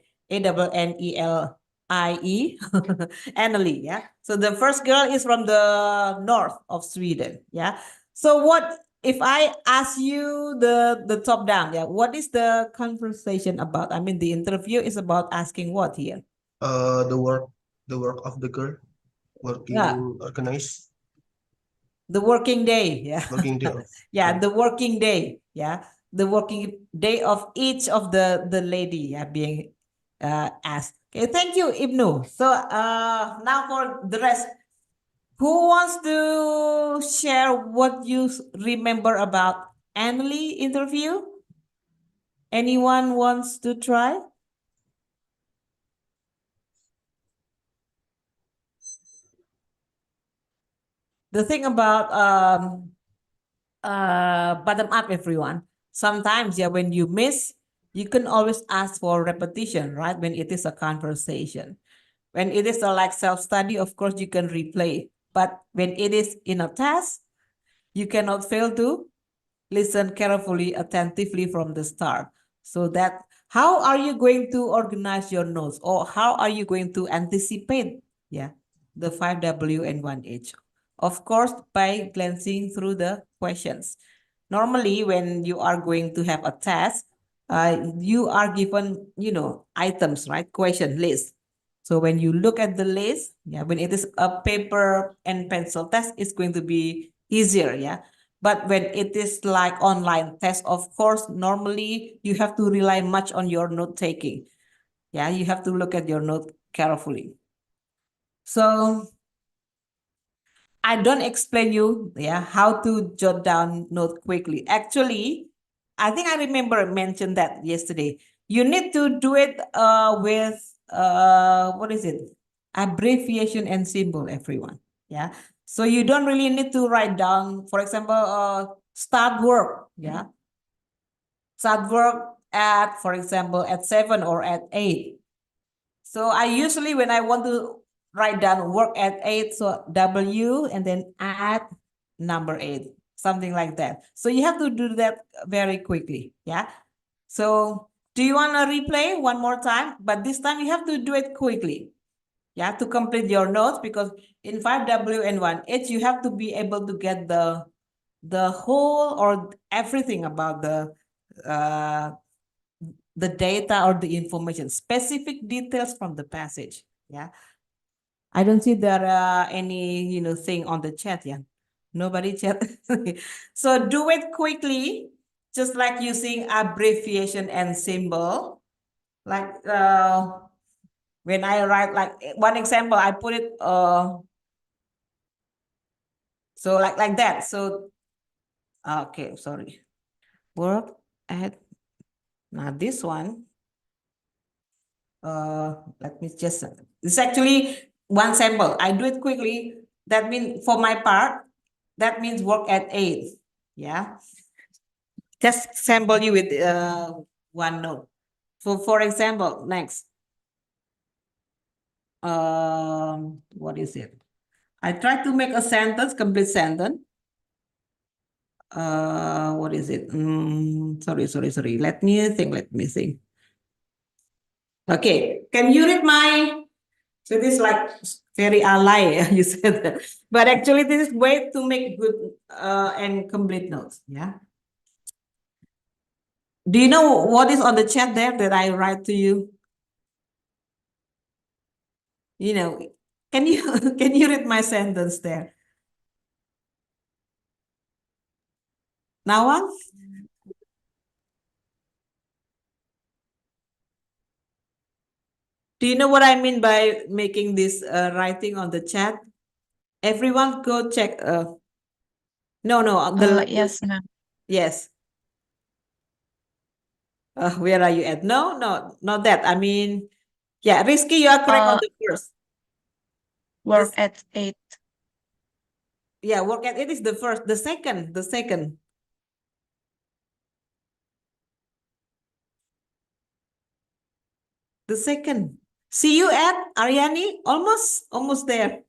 Annlie? Annalie, yeah. So the first girl is from the north of Sweden, yeah. So what if I ask you the top down, yeah? What is the conversation about? I mean, the interview is about asking what here? The work of the girl, working organized. The working day, yeah. Working day. Yeah, the working day, yeah. The working day of each of the lady, yeah, being asked. Okay, thank you, Ibnu. So now for the rest, who wants to share what you remember about Annalie interview? Anyone wants to try? The thing about bottom up, everyone. Sometimes, yeah, when you miss, you can always ask for repetition, right? When it is a conversation. When it is a like self-study, of course, you can replay. But when it is in a task, you cannot fail to listen carefully, attentively from the start. So that how are you going to organize your notes, or how are you going to anticipate, yeah, the 5W and 1H? Of course, by glancing through the questions. Normally, when you are going to have a test, you are given, items, right? Question list. So when you look at the list, when it is a paper and pencil test, it's going to be easier, But when it is like online test, of course, normally you have to rely much on your note taking. You have to look at your note carefully. So I don't explain you, how to jot down note quickly. Actually, I think I remember mentioned that yesterday. You need to do it with what is it? Abbreviation and symbol, everyone. So you don't really need to write down, for example, start work. Start work at, for example, at 7 or at 8. So I usually, when I want to write down work at 8, so W and then add number 8, something like that. So you have to do that very quickly. So do you want to replay one more time? But this time you have to do it quickly. To complete your notes, because in 5W and 1H, you have to be able to get the whole or everything about the data or the information, specific details from the passage. I don't see there any thing on the chat. Nobody chat. So do it quickly, just like using abbreviation and symbol. Like when I write, like one example, I put it so like that. So okay, sorry. Work at, now this one. Let me just, it's actually one sample. I do it quickly. That means for my part, that means work at 8. Just sample you with one note. For example, next. What is it? I try to make a sentence, complete sentence. What is it? Sorry. Let me think. Okay, can you read my? So this is like very ally, you said that. But actually, this is way to make good and complete notes. Do you know what is on the chat there that I write to you? Can you can you read my sentence there? Now on? Do you know what I mean by making this writing on the chat? Everyone go check. No, Yes, ma'am. yes. Where are you at? No, not that. I mean, Rizky, you are correct on the first. Work at 8. Work at 8 is the first. The second. The second. See you at Aryani, almost there.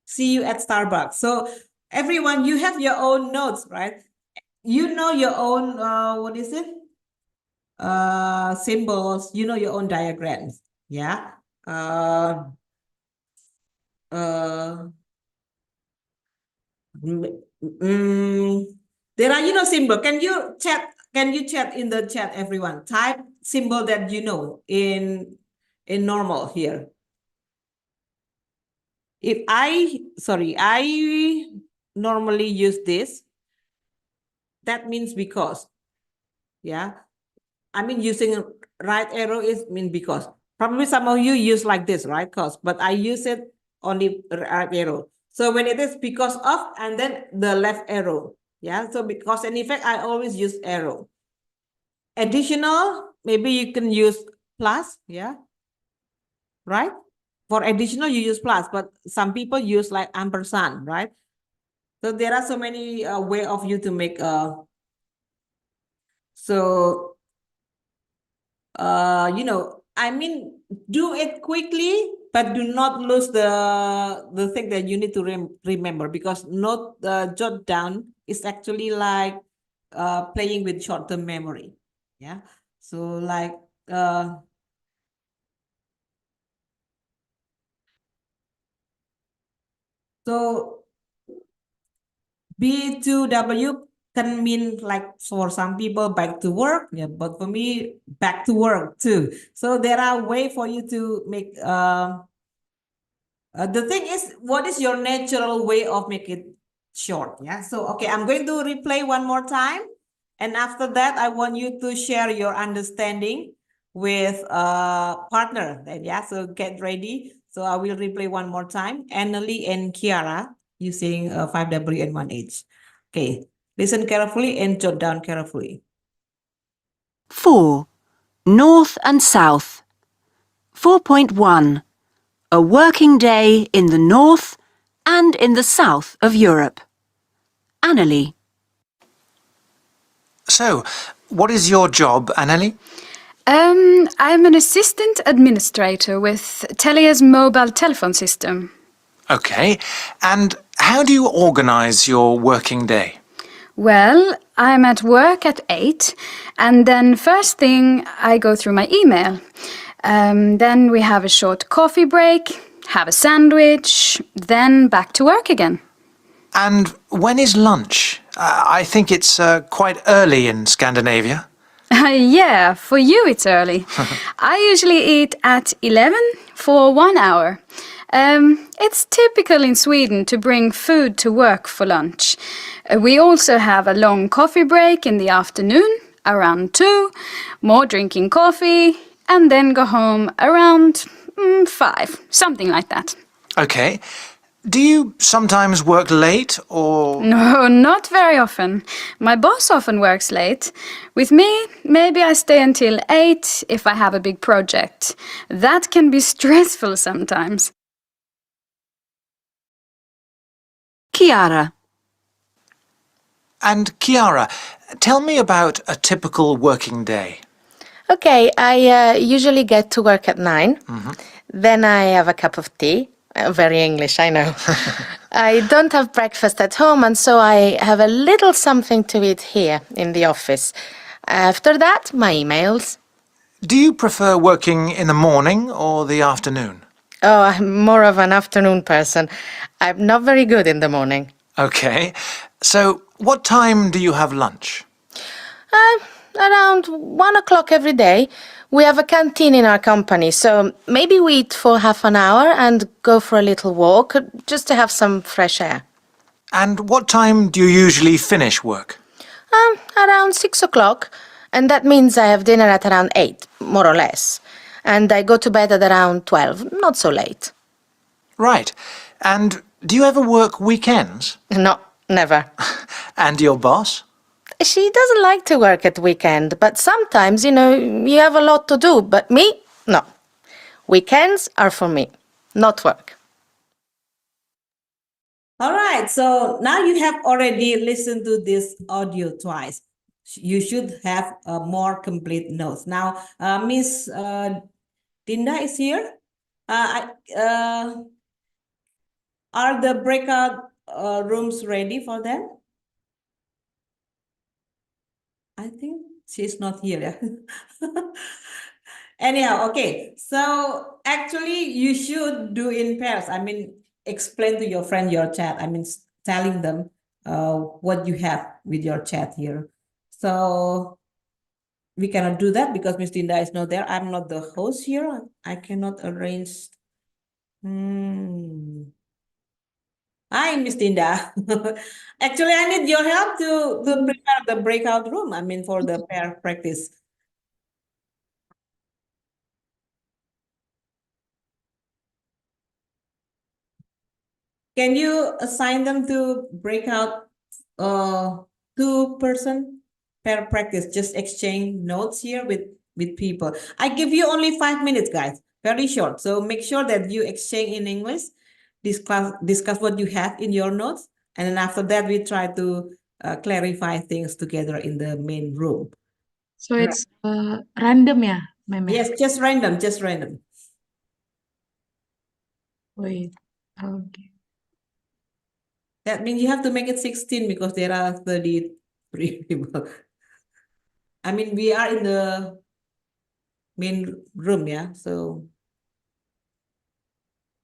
See you at Starbucks. So everyone, you have your own notes, right? You know your own, what is it? Symbols, you know your own diagrams. There are, symbol. Can you chat in the chat, everyone? Type symbol that you know in normal here. If I normally use this, that means because. I mean, using right arrow is mean because. Probably some of you use like this, right? But I use it only right arrow. So when it is because of, and then the left arrow. So because and effect, I always use arrow. Additional, maybe you can use plus, right? For additional, you use plus, but some people use like ampersand, right? So there are so many way of you to make so I mean, do it quickly, but do not lose the thing that you need to remember, because not jot down is actually like playing with short-term memory. So like so B2W can mean like for some people back to work, yeah, but for me back to work too. So there are way for you to make the thing is, what is your natural way of make it short? Yeah. So okay, I'm going to replay one more time, and after that, I want you to share your understanding with partner. Then yeah. So get ready. So I will replay one more time. Annalie and Kiara using 5W and 1H. Okay. Listen carefully and jot down carefully. 4. North and South. 4.1. A working day in the north and in the south of Europe. Annalie. So, what is your job, Annalie? I'm an assistant administrator with Telia's mobile telephone system. Okay. And how do you organize your working day? Well, I'm at work at 8, and then first thing I go through my email. Then we have a short coffee break, have a sandwich, then back to work again. And when is lunch? I think it's quite early in Scandinavia. Yeah, for you it's early. I usually eat at 11 for 1 hour. It's typical in Sweden to bring food to work for lunch. We also have a long coffee break in the afternoon, around 2, more drinking coffee, and then go home around 5, something like that. Okay. Do you sometimes work late or... No, not very often. My boss often works late. With me, maybe I stay until 8 if I have a big project. That can be stressful sometimes. Kiara. And Kiara, tell me about a typical working day. Okay, I usually get to work at 9. Then I have a cup of tea. Very English, I know. I don't have breakfast at home, and so I have a little something to eat here in the office. After that, my emails. Do you prefer working in the morning or the afternoon? Oh, I'm more of an afternoon person. I'm not very good in the morning. Okay. So, what time do you have lunch? Around 1 o'clock every day. We have a canteen in our company, so maybe we eat for half an hour and go for a little walk, just to have some fresh air. And what time do you usually finish work? Around 6 o'clock, and that means I have dinner at around 8, more or less. And I go to bed at around 12, not so late. Right. And do you ever work weekends? No, never. And your boss? She doesn't like to work at weekend, but sometimes, you have a lot to do. But me, no. Weekends are for me, not work. All right, so now you have already listened to this audio twice. You should have more complete notes. Now, Miss Dinda is here. Are the breakout rooms ready for them? I think she's not here. Yeah. Anyhow, okay. So actually, you should do in pairs. I mean, explain to your friend your chat. I mean, telling them what you have with your chat here. So we cannot do that because Miss Dinda is not there. I'm not the host here. I cannot arrange. Hi, Miss Dinda. Actually, I need your help to prepare the breakout room. I mean, for the pair practice. Can you assign them to breakout 2-person pair practice? Just exchange notes here with people. I give you only 5 minutes, guys. Very short. So make sure that you exchange in English, discuss what you have in your notes, and then after that we try to clarify things together in the main room. So it's random, yeah, Ma'am? Yes, just random, just random. Wait, okay. That means you have to make it 16 because there are 33 people. I mean, we are in the main room, yeah. So,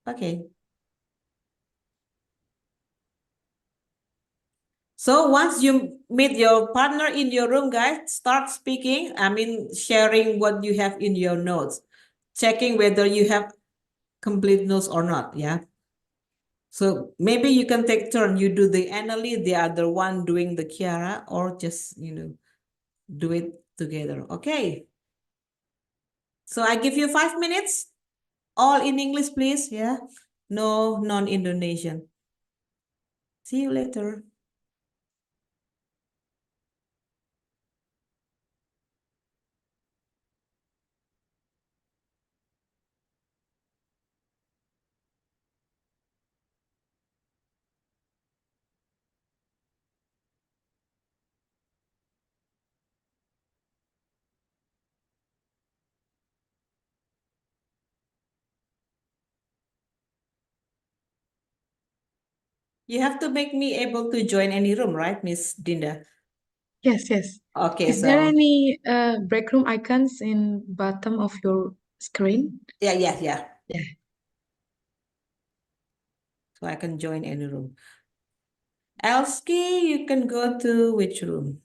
okay. So once you meet your partner in your room, guys, start speaking. I mean, sharing what you have in your notes, checking whether you have complete notes or not. Yeah. So maybe you can take turn. You do the Annalie, the other one doing the Kiara, or just, do it together. Okay. So I give you 5 minutes. All in English, please. Yeah. No non-Indonesian. See you later. You have to make me able to join any room, right, Miss Dinda? Yes, yes. Okay, Is there so any break room icons in bottom of your screen? yeah. Yeah. So I can join any room. Elski, you can go to which room?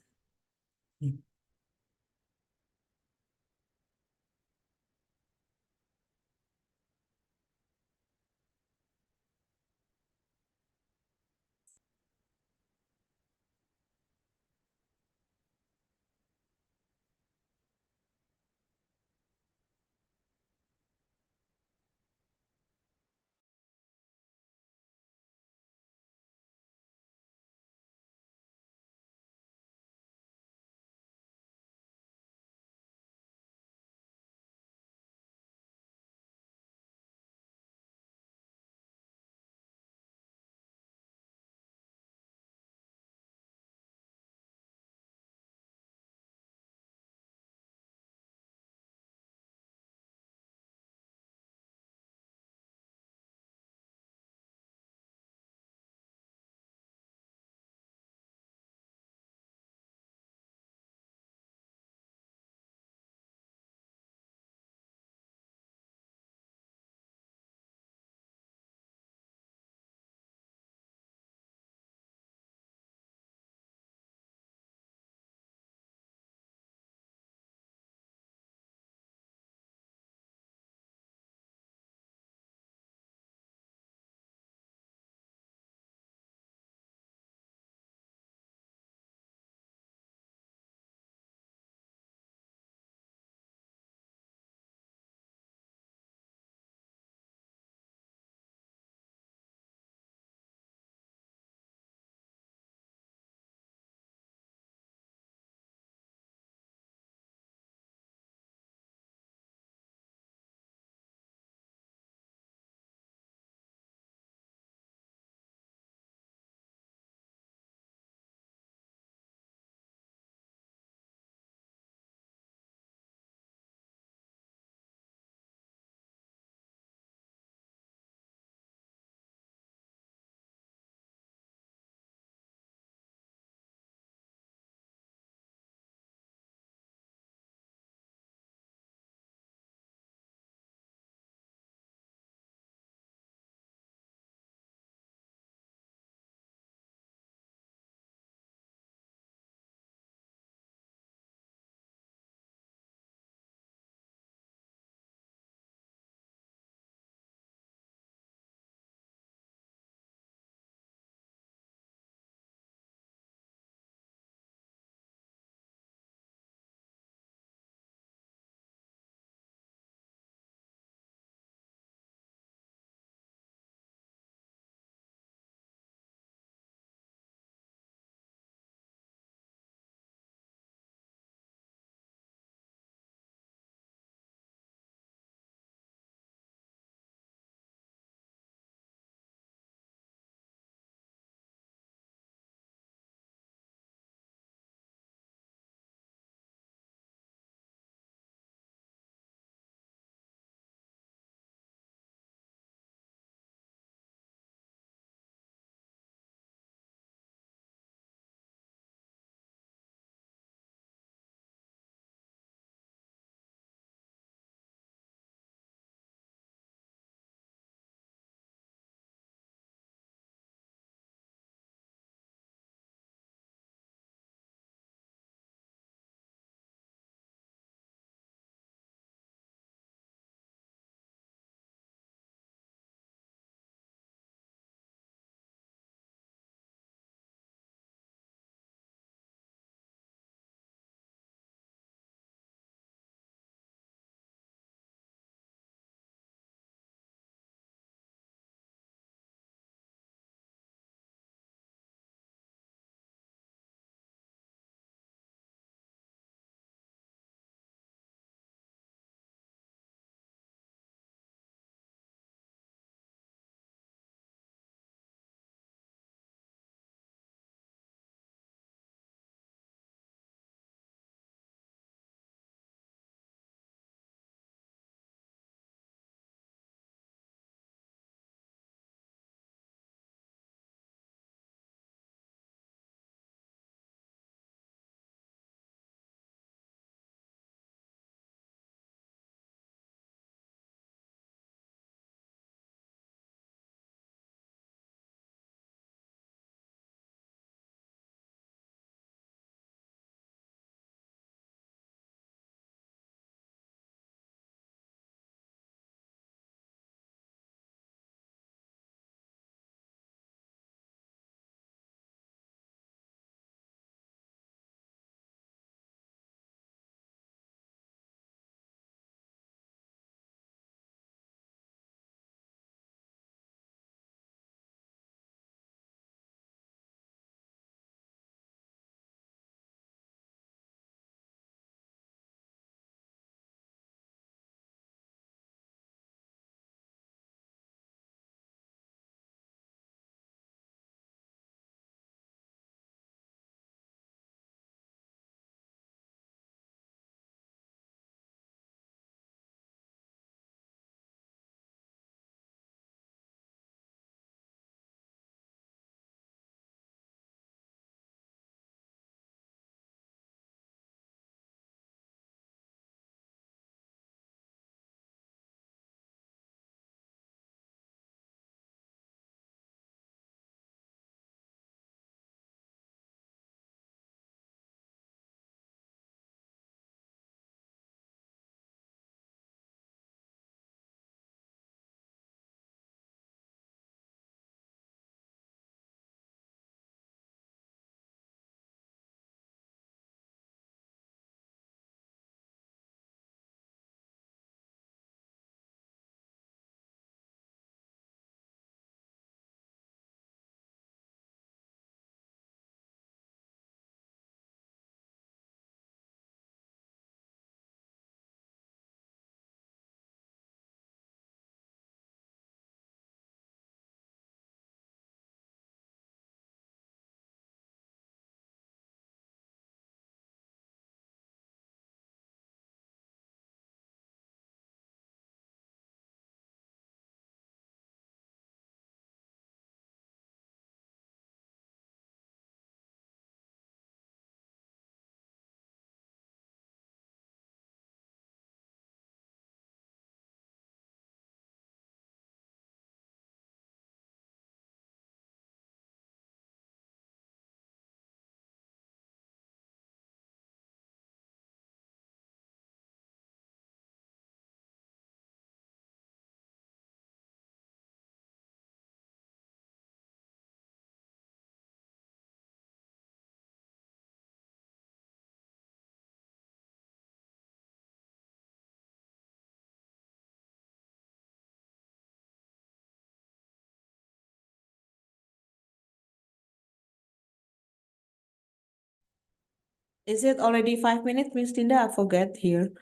Is it already 5 minutes, Miss Linda? I forget here.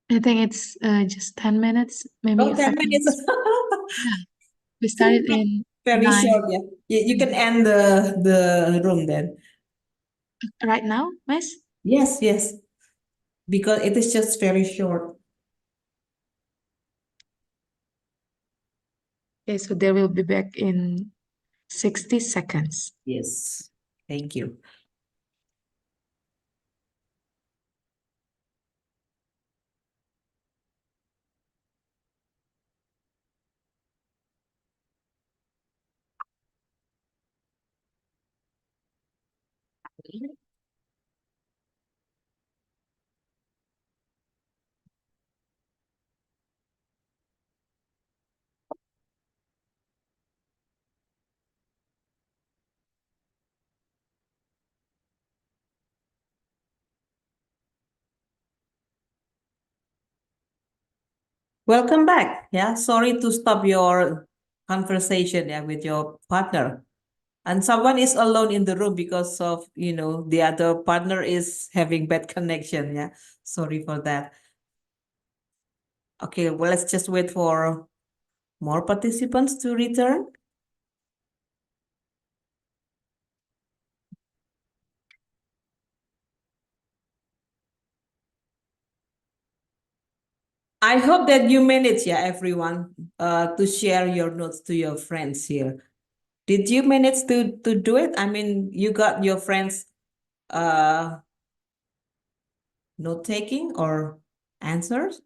I think it's just 10 minutes, maybe Oh, 10 5 minutes. minutes. Yeah, we started in Very 9 short, yeah. You can end the room then. right now, Miss. Yes, yes. Because it is just very short. Okay, so they will be back in 60 seconds. Yes. Thank you. Welcome back. Yeah, sorry to stop your conversation, yeah, with your partner. And someone is alone in the room because of, the other partner is having bad connection. Yeah, sorry for that. Okay, well, let's just wait for more participants to return. I hope that you manage, yeah, everyone, to share your notes to your friends here. Did you manage to do it? I mean, you got your friends note taking or answers?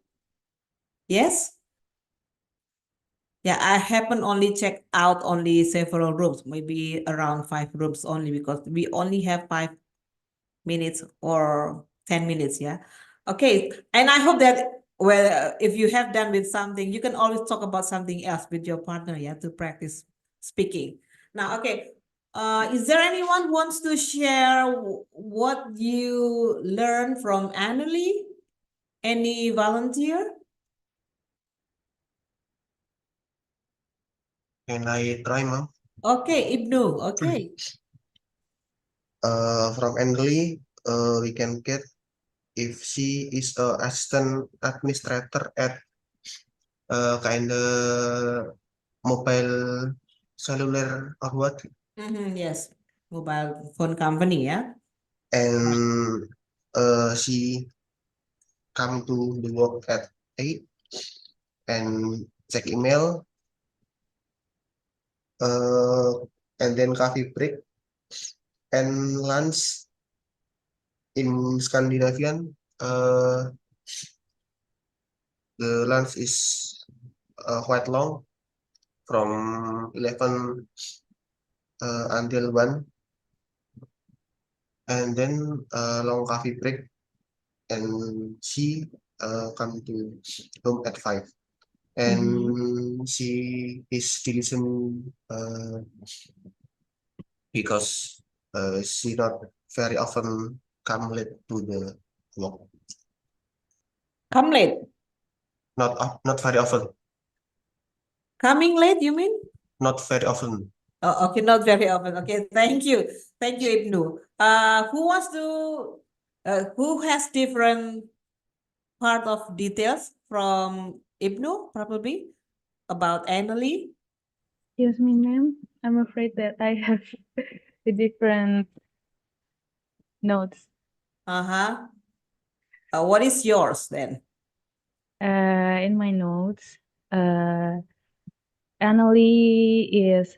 Yes? Yeah, I happen only check out only several rooms, maybe around 5 rooms only because we only have 5 minutes or 10 minutes. Yeah. Okay. And I hope that if you have done with something, you can always talk about something else with your partner. Yeah, to practice speaking. Now, okay. Is there anyone who wants to share what you learned from Annalie? Any volunteer? Can I try, Mom? Okay, Ibnu. Okay. From Emily, we can get if she is a assistant administrator at kind of mobile cellular or what, Yes, mobile phone company, yeah. and she come to the work at 8 and check email, uh, and then coffee break and lunch in Scandinavian. The lunch is quite long from 11 until 1, and then long coffee break, and she come to home at 5, and she is diligent because she not very often come late to the work. Come late. Not very often. Coming late, you mean? Not very often. Oh, okay, not very often. Okay, thank you. Thank you, Ibnu. Who has different part of details from Ibnu, probably, about Annalie? Excuse me, ma'am. I'm afraid that I have a different notes. Uh-huh. What is yours then? In my notes, Annalie is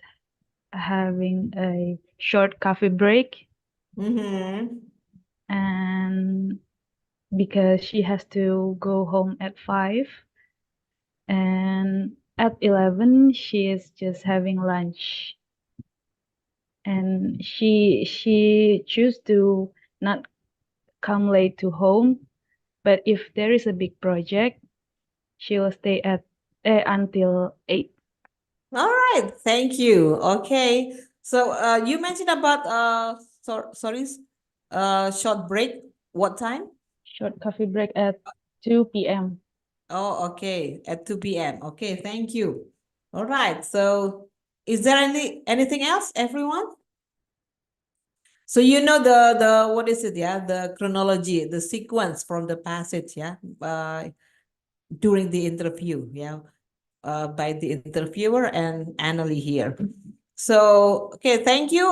having a short coffee break, and because she has to go home at 5, and at 11 she is just having lunch, and she choose to not come late to home, but if there is a big project, she will stay until 8. All right, thank you. Okay, so you mentioned about short break. What time? Short coffee break at 2 p.m. Oh, okay, at 2 p.m. Okay, thank you. All right, so is there anything else, everyone? So you know the what is it? Yeah, the chronology, the sequence from the passage. Yeah, during the interview. Yeah, by the interviewer and Annalie here. So okay, thank you,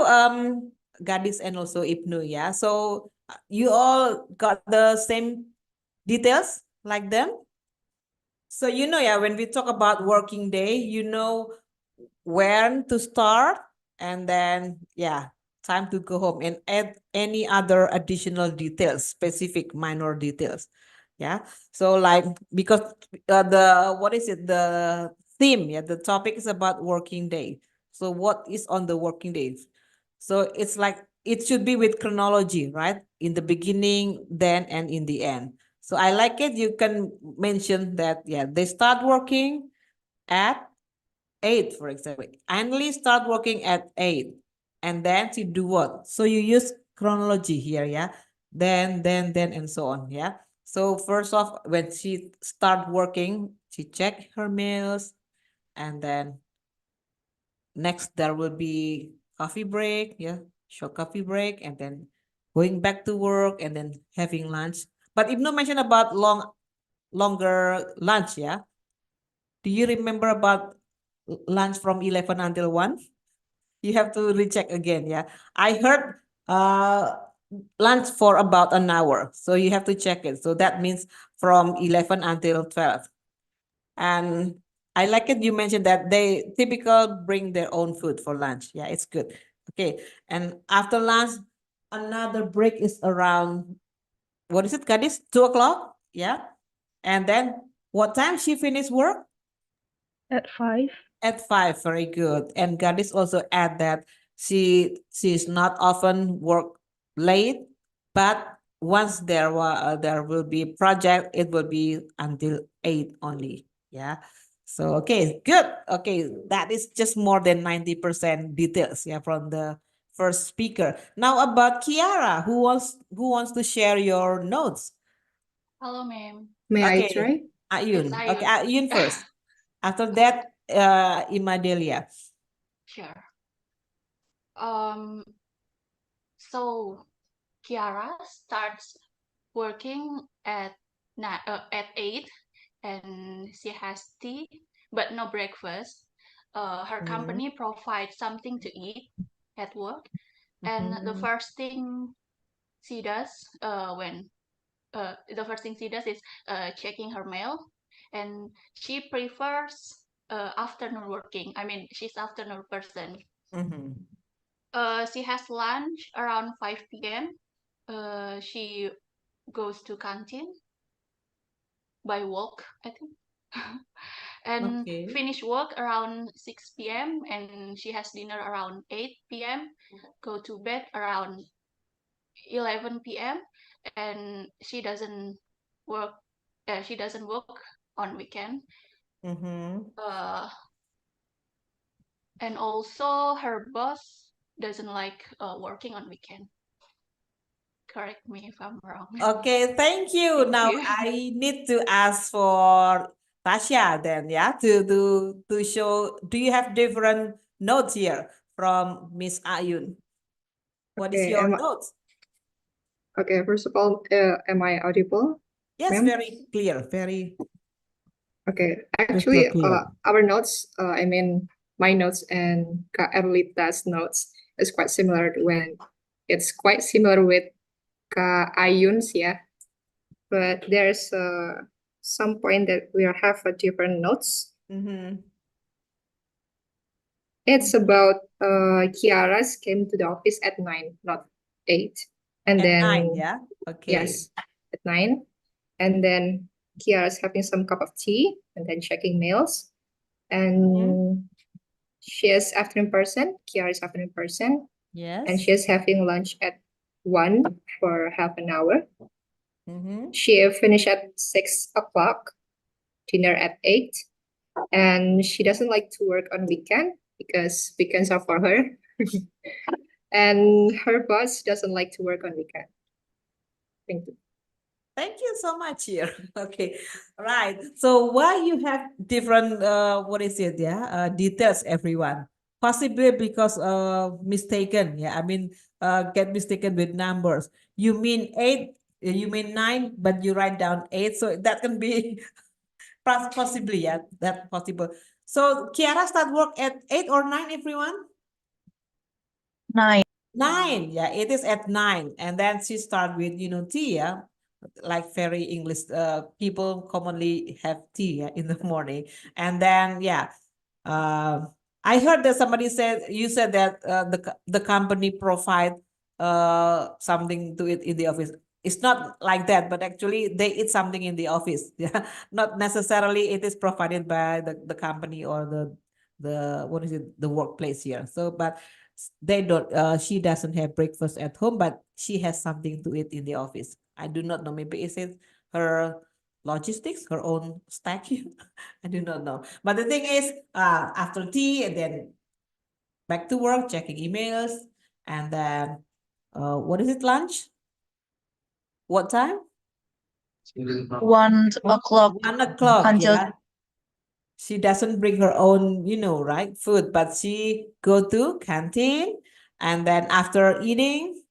Gadis and also Ibnu. Yeah, so you all got the same details like them. So you know, yeah, when we talk about working day, you know when to start and then yeah, time to go home and add any other additional details, specific minor details. Yeah. So like because the what is it? The theme, yeah, the topic is about working day. So what is on the working days? So it's like it should be with chronology, right? In the beginning, then and in the end. So I like it. You can mention that, yeah, they start working at 8, for example. Annalie start working at 8. And then she do what? So you use chronology here, yeah? Then, and so on, yeah? So first off, when she start working, she check her mails. And then next there will be coffee break, yeah? Short coffee break. And then going back to work and then having lunch. But Ibnu mentioned about longer lunch, yeah? Do you remember about lunch from 11 until 1? You have to recheck again, yeah. I heard lunch for about an hour, so you have to check it. So that means from 11 until 12. And I like it you mentioned that they typical bring their own food for lunch. Yeah, it's good. Okay. And after lunch, another break is around, what is it, Gadis? 2 o'clock? Yeah. And then what time she finish work? At 5. At 5, very good. And Gadis also add that she's not often work late, but once there will be project, it will be until 8 only. Yeah. So okay, good. Okay, that is just more than 90% details, yeah, from the first speaker. Now about Kiara, who wants to share your notes? Hello, ma'am. May I Okay, try? Ayun. It's Okay, Ayun. Ayun first. After that, Imadelia. Sure. So Kiara starts working at 8, and she has tea, but no breakfast. Her company provides something to eat at work, and the first thing she does when the first thing she does is checking her mail, and she prefers afternoon working. I mean, she's afternoon person. She has lunch around 5 p.m. She goes to canteen by walk, I think, and Okay. finish work around 6 p.m. and she has dinner around 8 p.m. Go to bed around 11 p.m. and she doesn't work. She doesn't work on weekend. And also her boss doesn't like working on weekend. Correct me if I'm wrong. Okay, thank you. Thank Now you. I need to ask for Tasha then, yeah, to show. Do you have different notes here from Miss Ayun? What is Okay, your notes? okay, first of all, am I audible? Yes, ma'am? very clear, very Okay, crystal actually, clear. our notes, I mean, my notes and Kak Erlita's notes is quite similar when it's quite similar with Kak Ayun's, yeah. But there's some point that we have a different notes. It's about Kiara's came to the office at 9, not 8. And At then 9, yeah? Okay. yes, at 9. And then Kiara's having some cup of tea and then checking mails. And she is afternoon person. Kiara is afternoon person. Yes. And she is having lunch at 1 for half an hour. She finished at 6 o'clock, dinner at 8. And she doesn't like to work on weekend because weekends are for her. And her boss doesn't like to work on weekend. Thank you. Thank you so much here. Okay, right. So why you have different, what is it, yeah, details, everyone? Possibly because mistaken. Yeah, I mean, get mistaken with numbers. You mean 8, you mean 9, but you write down 8. So that can be possibly, yeah, that's possible. So Kiara start work at 8 or 9, everyone? 9. 9, yeah, it is at 9. And then she start with, tea, yeah. Like very English, people commonly have tea, yeah, in the morning. And then, yeah, I heard that somebody said, you said that the company provide something to eat in the office. It's not like that, but actually they eat something in the office. Yeah, not necessarily it is provided by the company or the what is it, the workplace here. So, but they don't. She doesn't have breakfast at home, but she has something to eat in the office. I do not know. Maybe is it her logistics, her own stack? I do not know. But the thing is, after tea and then back to work, checking emails, and then what is it, lunch? What time? 1 o'clock 1 o'clock, until yeah. She doesn't bring her own, right, food, but she go to canteen, and then after eating,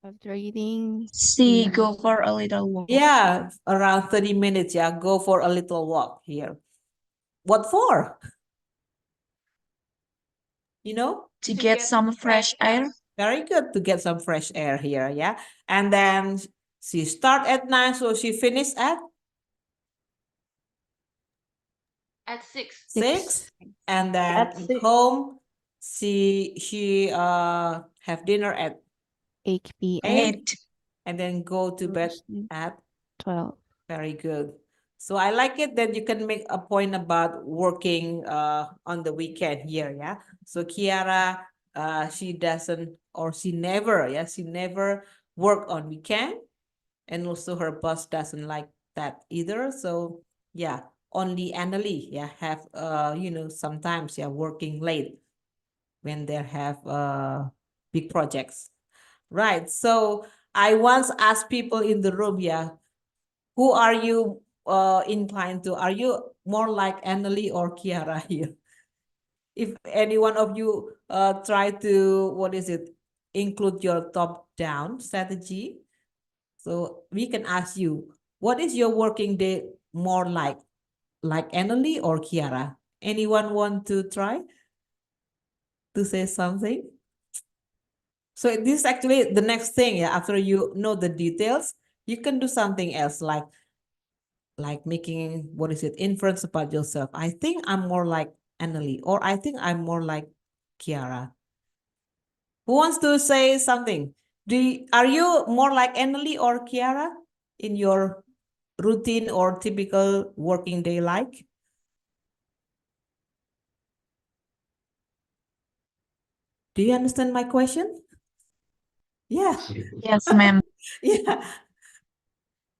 After eating, she go for a little walk. yeah, around 30 minutes, yeah, go for a little walk here. What for? To get some fresh air. Very good to get some fresh air here, yeah. And then she start at 9, so she finish at At 6. 6. And then At at 6. home, she have dinner at 8 p.m. 8, and then go to bed at 12. Very good. So I like it that you can make a point about working on the weekend here, yeah. So Kiara, she doesn't, or she never, yeah, she never work on weekend, and also her boss doesn't like that either. So yeah, only Annalie, yeah, have sometimes, yeah, working late when they have big projects. Right. So I once asked people in the room, yeah, who are you inclined to? Are you more like Annalie or Kiara here? If any one of you try to, what is it, include your top-down strategy. So we can ask you, what is your working day more like Annalie or Kiara? Anyone want to try to say something? So this is actually the next thing, yeah, after you know the details, you can do something else like making, what is it, inference about yourself. I think I'm more like Annalie, or I think I'm more like Kiara. Who wants to say something? Are you more like Annalie or Kiara in your routine or typical working day like? Do you understand my question? Yeah. Yes, ma'am. Yeah.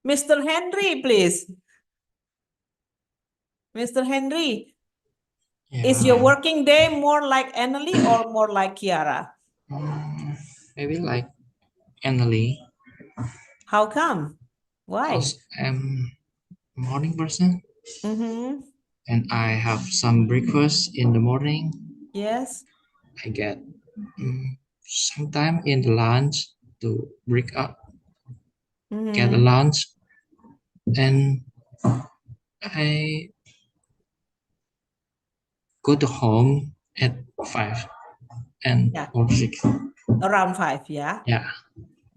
Mr. Henry, please. Mr. Henry, is your working day more like Annalie or more like Kiara? Maybe like Annalie. How come? Why? Because I'm a morning person Mm-hmm. and I have some breakfast in the morning. Yes. I get some time in the lunch to break up, get a Mm-hmm. lunch, and I go to home at 5 and Yeah. or 6. Around 5, yeah. Yeah,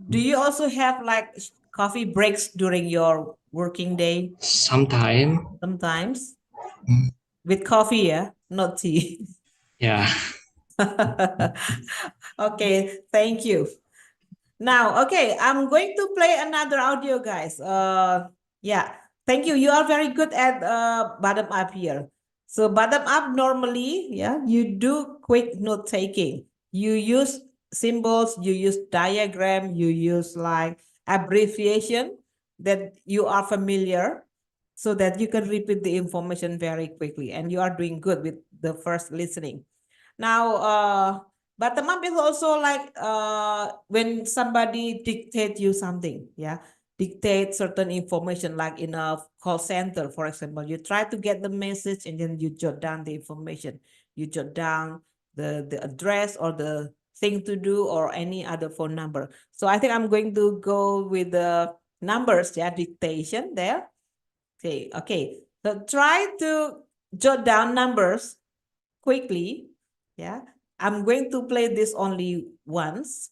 Do you also have like coffee breaks during your working day? sometime. Sometimes. With coffee, yeah, not tea. Yeah. Okay, thank you. Now, okay, I'm going to play another audio, guys. Yeah, thank you. You are very good at bottom up here. So bottom up normally, yeah, you do quick note taking. You use symbols, you use diagram, you use like abbreviation that you are familiar so that you can repeat the information very quickly, and you are doing good with the first listening. Now, bottom up is also like when somebody dictate you something, yeah. dictate certain information, like in a call center, for example. You try to get the message and then you jot down the information. You jot down the address or the thing to do or any other phone number. So I think I'm going to go with the numbers, yeah, dictation there. Okay. So try to jot down numbers quickly. Yeah. I'm going to play this only once.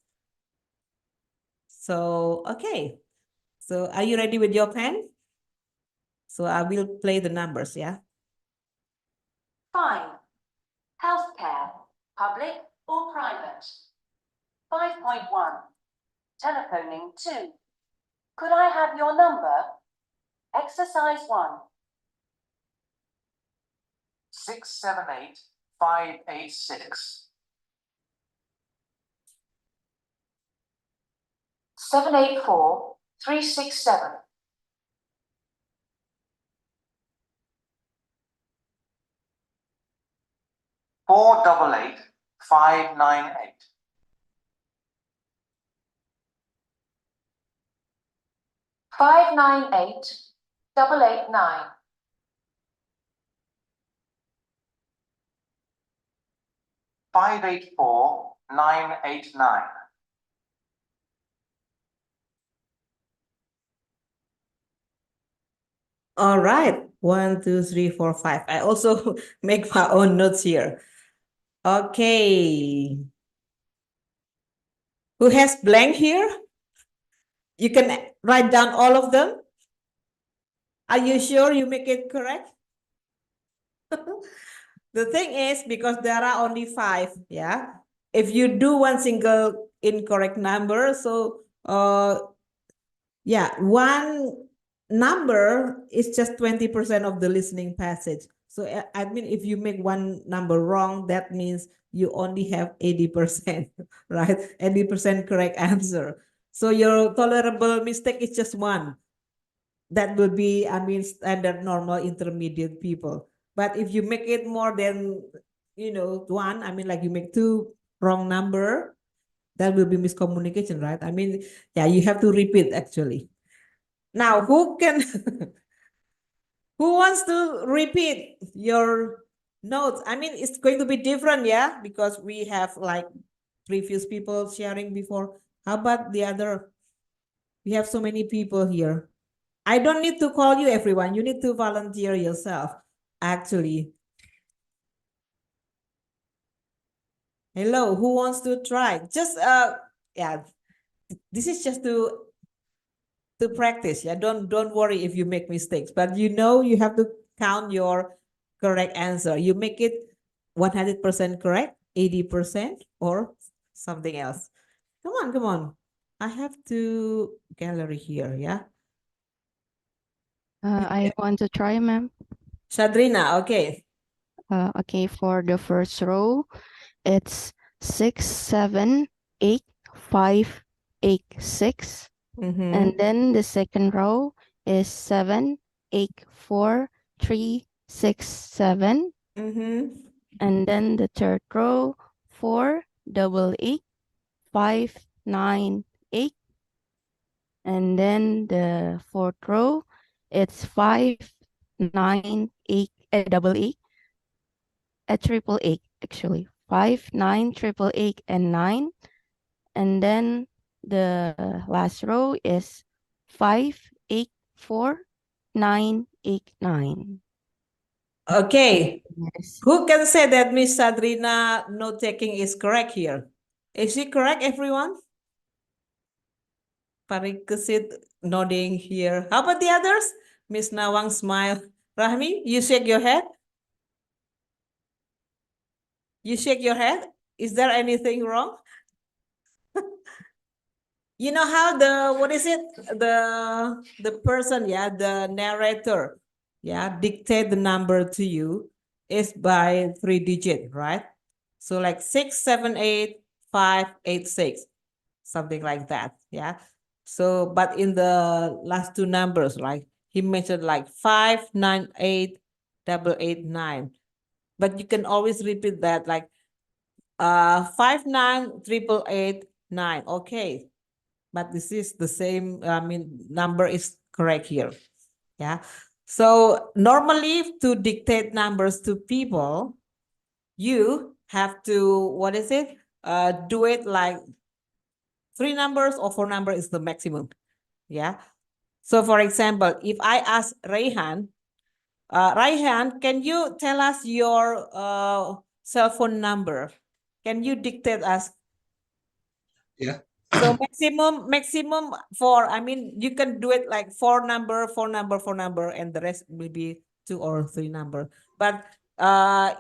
So, okay. So are you ready with your pen? So I will play the numbers, yeah? Fine. Healthcare, public or private? 5.1. Telephoning 2. Could I have your number? Exercise 1. 678586. 784367. 488598. 598889. 584989. All right. 1, 2, 3, 4, 5. I also make my own notes here. Okay. Who has blank here? You can write down all of them. Are you sure you make it correct? The thing is, because there are only 5, yeah. If you do one single incorrect number, so yeah, one number is just 20% of the listening passage. So I mean, if you make one number wrong, that means you only have 80%, right? 80% correct answer. So your tolerable mistake is just 1. That will be, I mean, standard, normal, intermediate people. But if you make it more than, 1, I mean, like you make 2 wrong number, that will be miscommunication, right? I mean, yeah, you have to repeat actually. Now, who wants to repeat your notes? I mean, it's going to be different, yeah, because we have like previous people sharing before. How about the other? We have so many people here. I don't need to call you, everyone. You need to volunteer yourself, actually. Hello, who wants to try? Just, yeah, this is just to practice. Yeah, don't worry if you make mistakes, but you have to count your correct answer. You make it 100% correct, 80%, or something else. Come on. I have to gallery here, yeah? I want to try, ma'am. Shadrina, okay. Okay, for the first row, it's 6, 7, 8, 5, 8, 6. And then the second row is 7, 8, 4, 3, 6, 7. And then the third row, 4, 8, 8, 5, 9, 8. And then the fourth row, it's 5, 9, 8, 8, triple 8 actually. 5, 9, triple 8, and 9. And then the last row is 5, 8, 4, 9, 8, 9. Okay. Yes. Who can say that Miss Sadrina note taking is correct here? Is she correct, everyone? Parikesit nodding here. How about the others? Miss Nawang smile. Rahmi, you shake your head? You shake your head? Is there anything wrong? You know how what is it? The person, yeah, the narrator, yeah, dictate the number to you is by 3 digit, right? So like 6, 7, 8, 5, 8, 6, something like that, yeah. So, but in the last 2 numbers, right? He mentioned like 5, 9, 8, 889. But you can always repeat that like 5, 9, 8, 8, 9. Okay. but this is the same, I mean, number is correct here. Yeah. So normally to dictate numbers to people, you have to, what is it? Do it like 3 numbers or 4 numbers is the maximum. Yeah. So for example, if I ask Rayhan, Rayhan, can you tell us your cell phone number? Can you dictate us? Yeah. So maximum 4. I mean, you can do it like 4 number, 4 number, 4 number, and the rest will be 2 or 3 number. But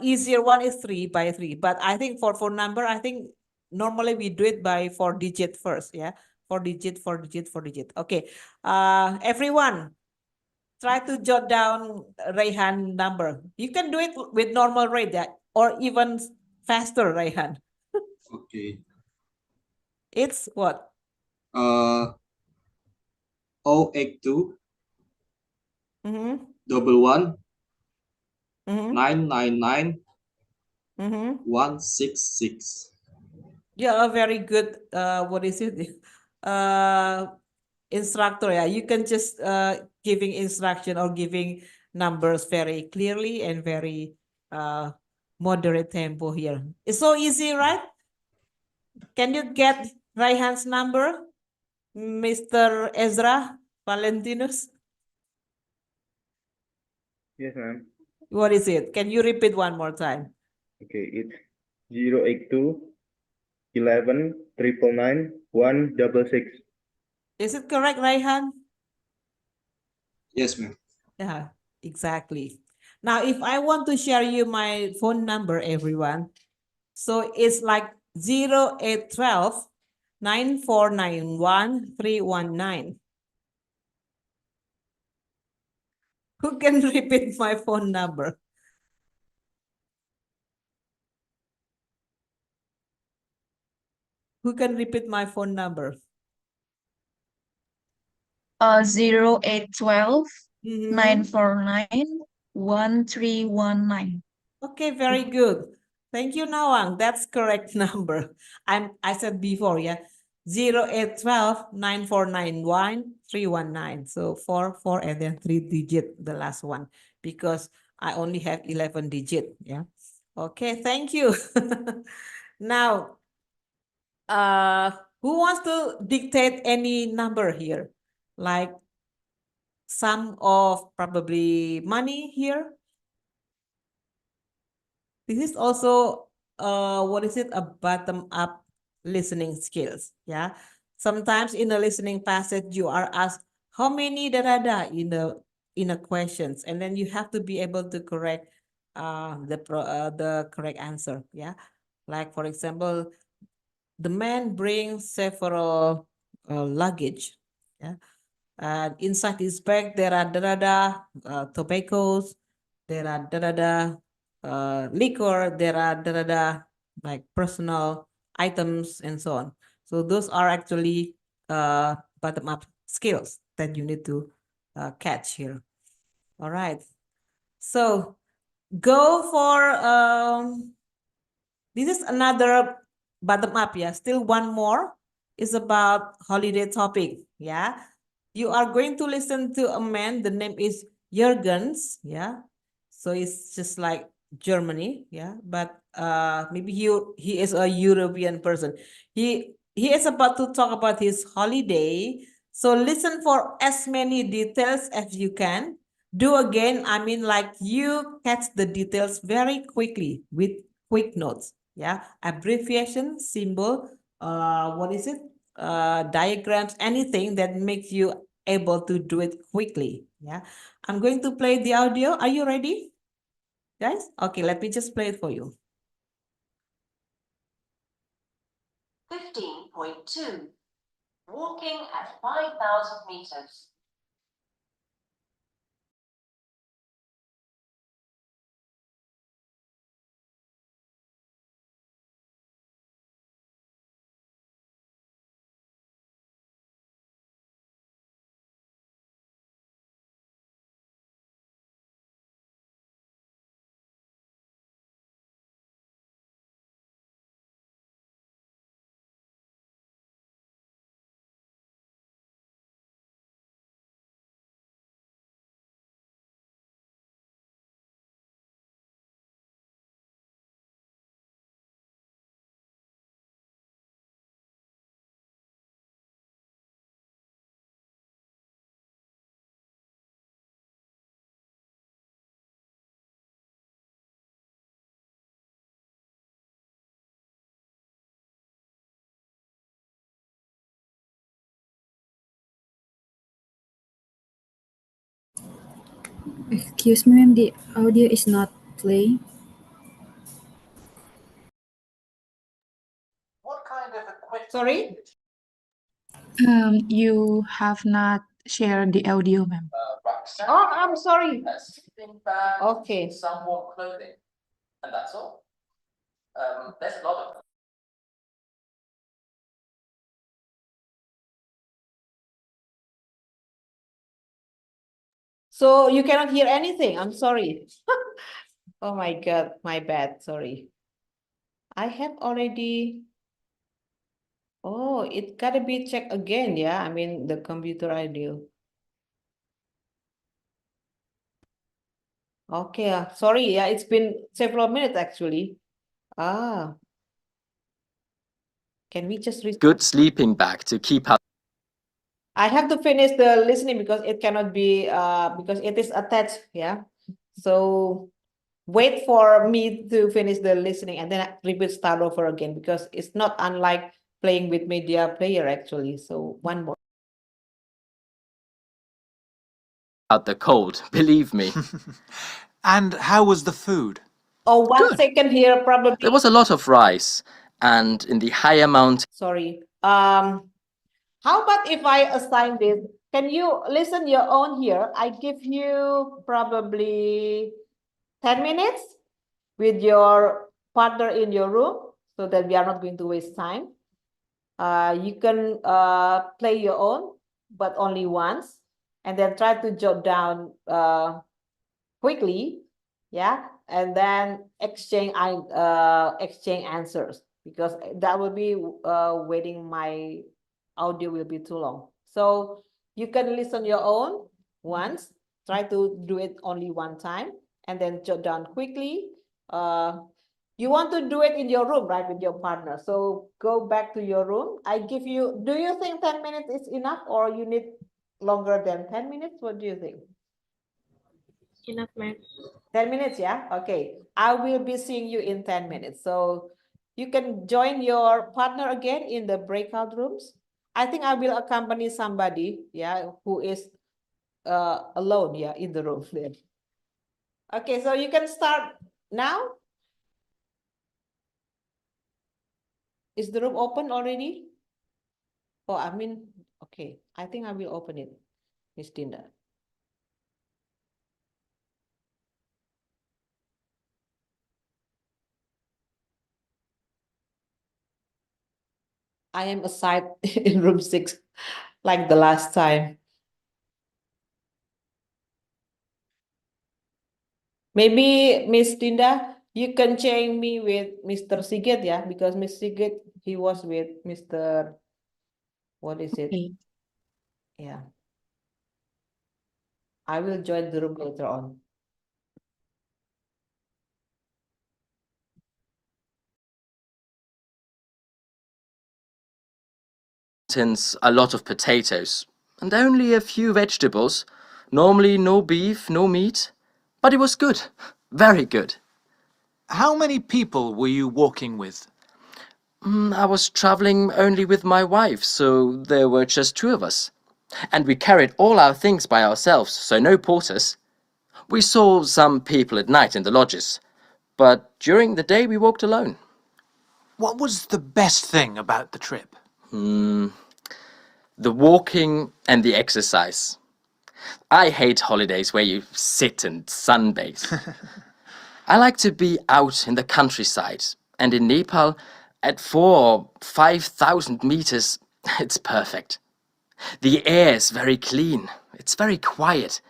easier one is 3 by 3. But I think for 4 number, I think normally we do it by 4 digit first. Yeah, 4 digit, 4 digit, 4 digit. Okay. Everyone, try to jot down Rayhan number. You can do it with normal rate, yeah, or even faster, Rayhan. Okay. It's what? 082 Mm-hmm. 11 Mm-hmm. 999 Mm-hmm. 166. Yeah, a very good what is it? Instructor, yeah. You can just giving instruction or giving numbers very clearly and very moderate tempo here. It's so easy, right? Can you get Raihan's number, Mr. Ezra Valentinus? Yes, ma'am. What is it? Can you repeat one more time? Okay, it's 082 11 999 166. Is it correct, Raihan? Yes, ma'am. Yeah, exactly. Now, if I want to share you my phone number, everyone, so it's like 0812 9491 319. Who can repeat my phone number? Who can repeat my phone number? 0812 Mhm. 949 1319. Okay, very good. Thank you, Nawang. That's correct number. I said before, yeah. 0812 9491 319. So 4 and then 3 digit, the last one, because I only have 11 digit. Yeah. Okay, thank you. Now, who wants to dictate any number here? Like sum of probably money here? This is also what is it, a bottom up listening skills. Yeah, sometimes in a listening passage you are asked how many da da da in a questions, and then you have to be able to correct the correct answer. Yeah, like for example, the man brings several luggage. Yeah, and inside his bag there are da da da tobaccos, there are da liquor, there are like personal items and so on. So those are actually bottom up skills that you need to catch here. All right. So go for this is another bottom up, yeah. Still one more is about holiday topic, yeah. You are going to listen to a man, the name is Jurgens, yeah. So it's just like Germany, yeah. But maybe he is a European person. He is about to talk about his holiday. So listen for as many details as you can. Do again, I mean like you catch the details very quickly with quick notes. Yeah, abbreviation, symbol, what is it? Diagrams, anything that makes you able to do it quickly. Yeah, I'm going to play the audio. Are you ready, guys? Okay, let me just play it for you. 15.2. Walking at 5,000 meters. Excuse me, ma'am, the audio is not playing. Sorry? You have not shared the audio, ma'am. Oh, I'm sorry. Okay. So you cannot hear anything. I'm sorry. Oh my God, my bad. Sorry. I have already. Oh, it gotta be checked again. Yeah, I mean the computer audio. Okay, sorry. Yeah, it's been several minutes actually. Ah, can we just Good sleeping bag to keep up. I have to finish the listening because it cannot be because it is attached. Yeah, so wait for me to finish the listening and then I repeat start over again because it's not unlike playing with media player actually. So one more. Out the cold, believe me. And how was the food? Oh, 1 second here, probably. There was a lot of rice, and in the higher mountains. Sorry. How about if I assign this? Can you listen your own here? I give you probably 10 minutes with your partner in your room so that we are not going to waste time. You can play your own, but only once, and then try to jot down quickly, yeah, and then exchange answers because that will be waiting. My audio will be too long, so you can listen your own once. Try to do it only one time, and then jot down quickly. You want to do it in your room, right, with your partner. So go back to your room. I give you, do you think 10 minutes is enough or you need longer than 10 minutes? What do you think? Enough, ma'am. 10 minutes, yeah? Okay. I will be seeing you in 10 minutes. So you can join your partner again in the breakout rooms. I think I will accompany somebody, yeah, who is alone, yeah, in the room then. Okay, so you can start now. Is the room open already? Oh, I mean, okay. I think I will open it, Miss Dinda. I am aside in room 6, like the last time. Maybe Miss Dinda, you can change me with Mr. Sigit, yeah, because Miss Sigit, he was with Mr. What is it? Okay. Yeah. I will join the room later on. A lot of potatoes, and only a few vegetables. Normally no beef, no meat, but it was good, very good. How many people were you walking with? I was traveling only with my wife, so there were just 2 of us. And we carried all our things by ourselves, so no porters. We saw some people at night in the lodges, but during the day we walked alone. What was the best thing about the trip? The walking and the exercise. I hate holidays where you sit and sunbathe. I like to be out in the countryside, and in Nepal, at 4,000 or 5,000 meters, it's perfect. The air is very clean, it's very quiet.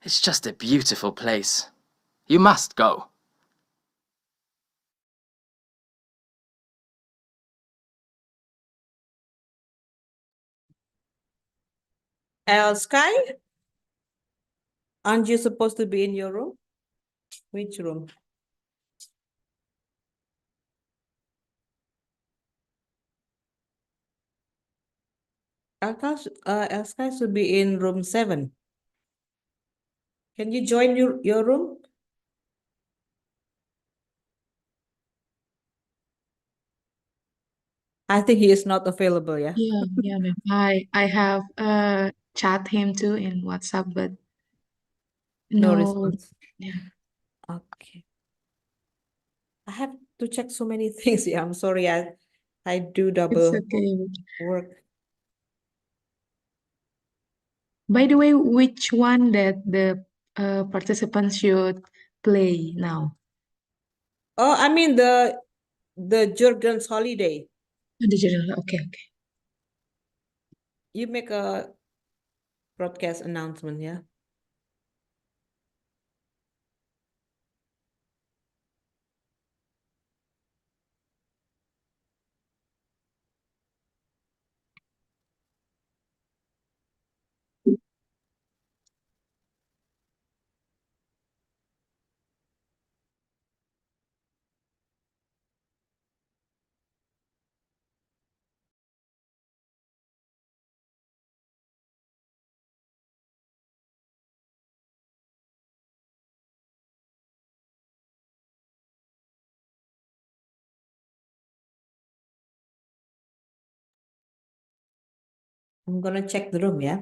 It's just a beautiful place. You must go. Sky, aren't you supposed to be in your room? Which room? Sky should be in room 7. Can you join your room? I think he is not available, yeah? Yeah, ma'am. I have chat him too in WhatsApp, but No No. response. Yeah. Okay. I have to check so many things. Yeah, I'm sorry. I do It's double okay. work. By the way, which one that the participants should play now? Oh, I mean the Jurgen's holiday. The general. Okay, okay. You make a broadcast announcement, yeah? I'm gonna check the room, yeah?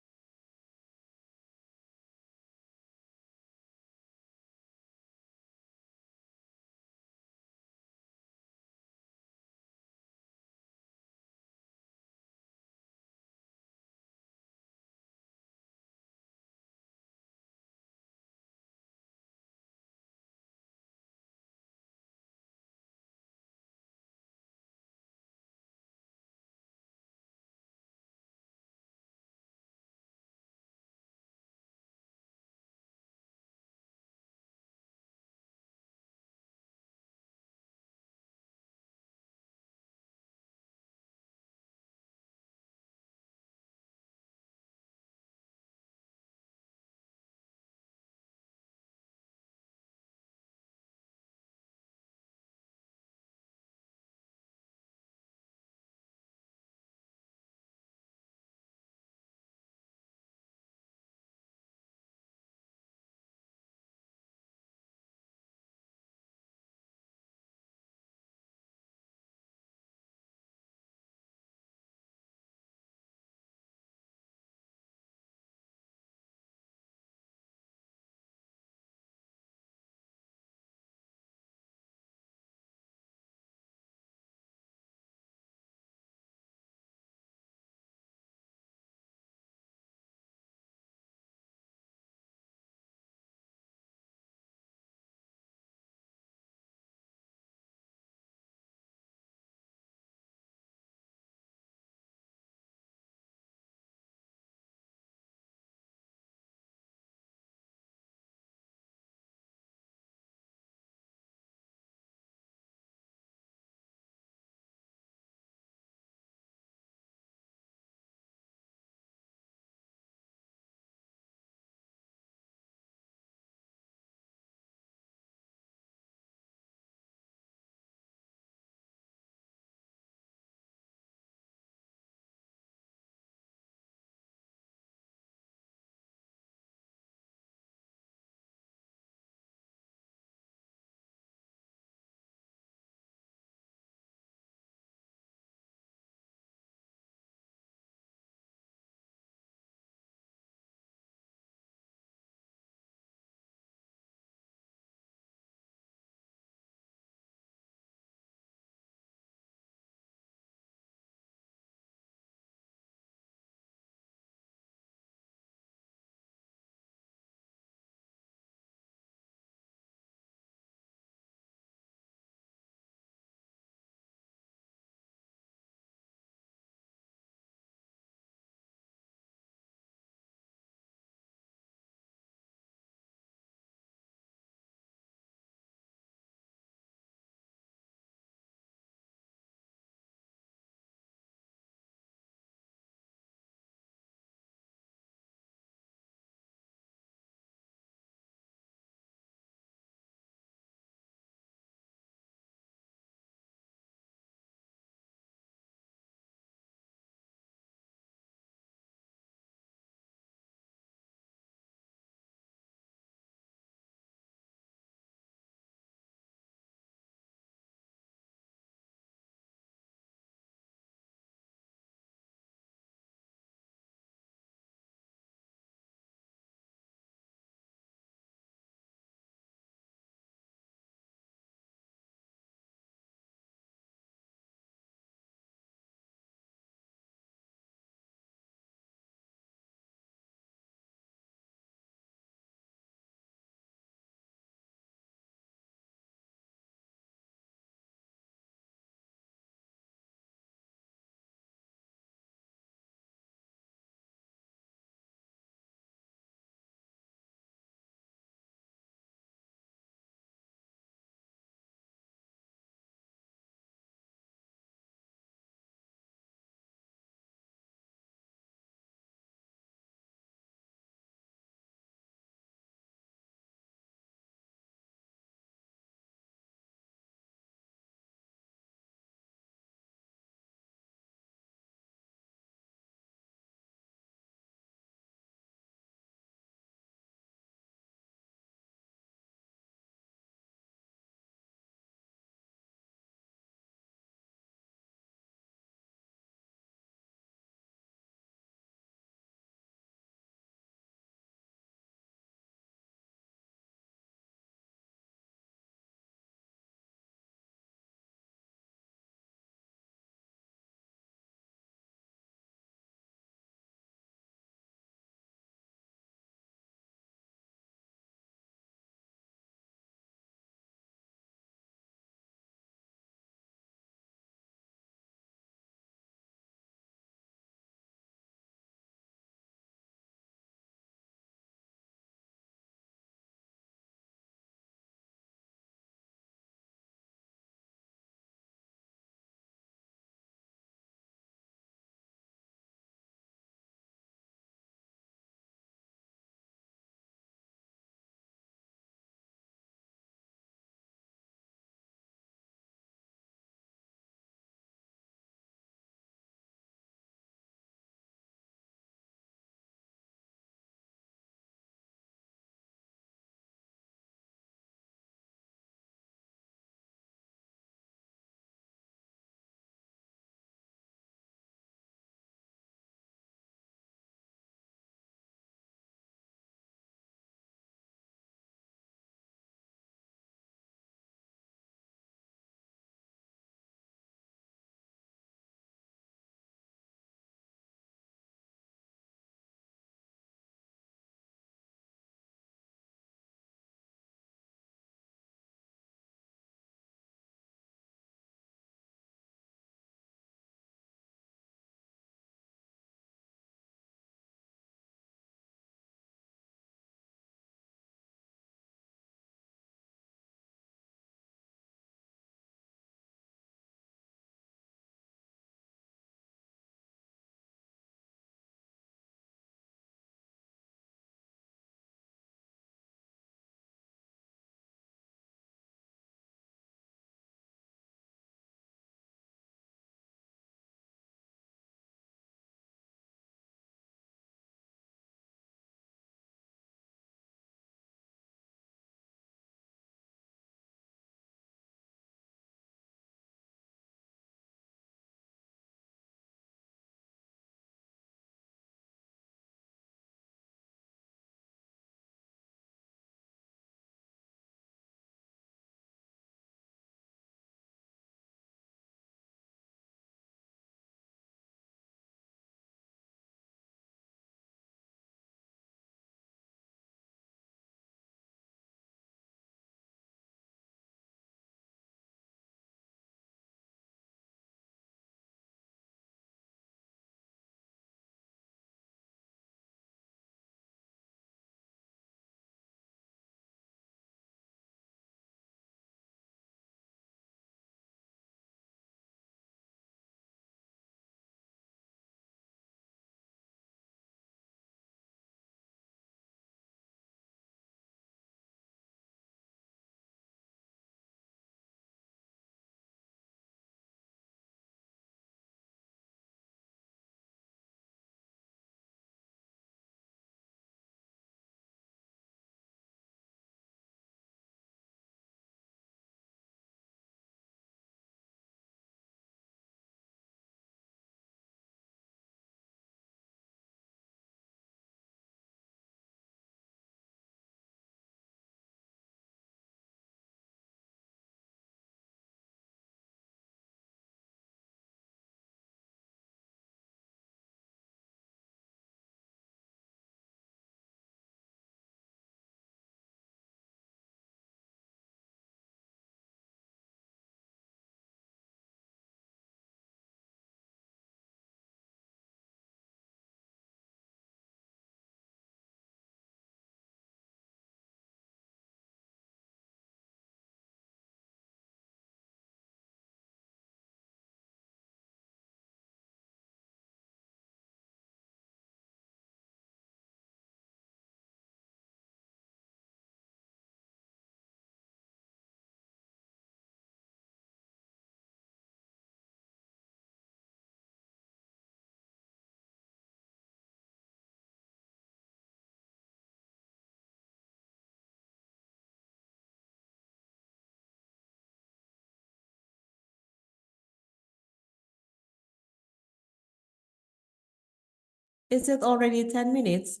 Is it already 10 minutes?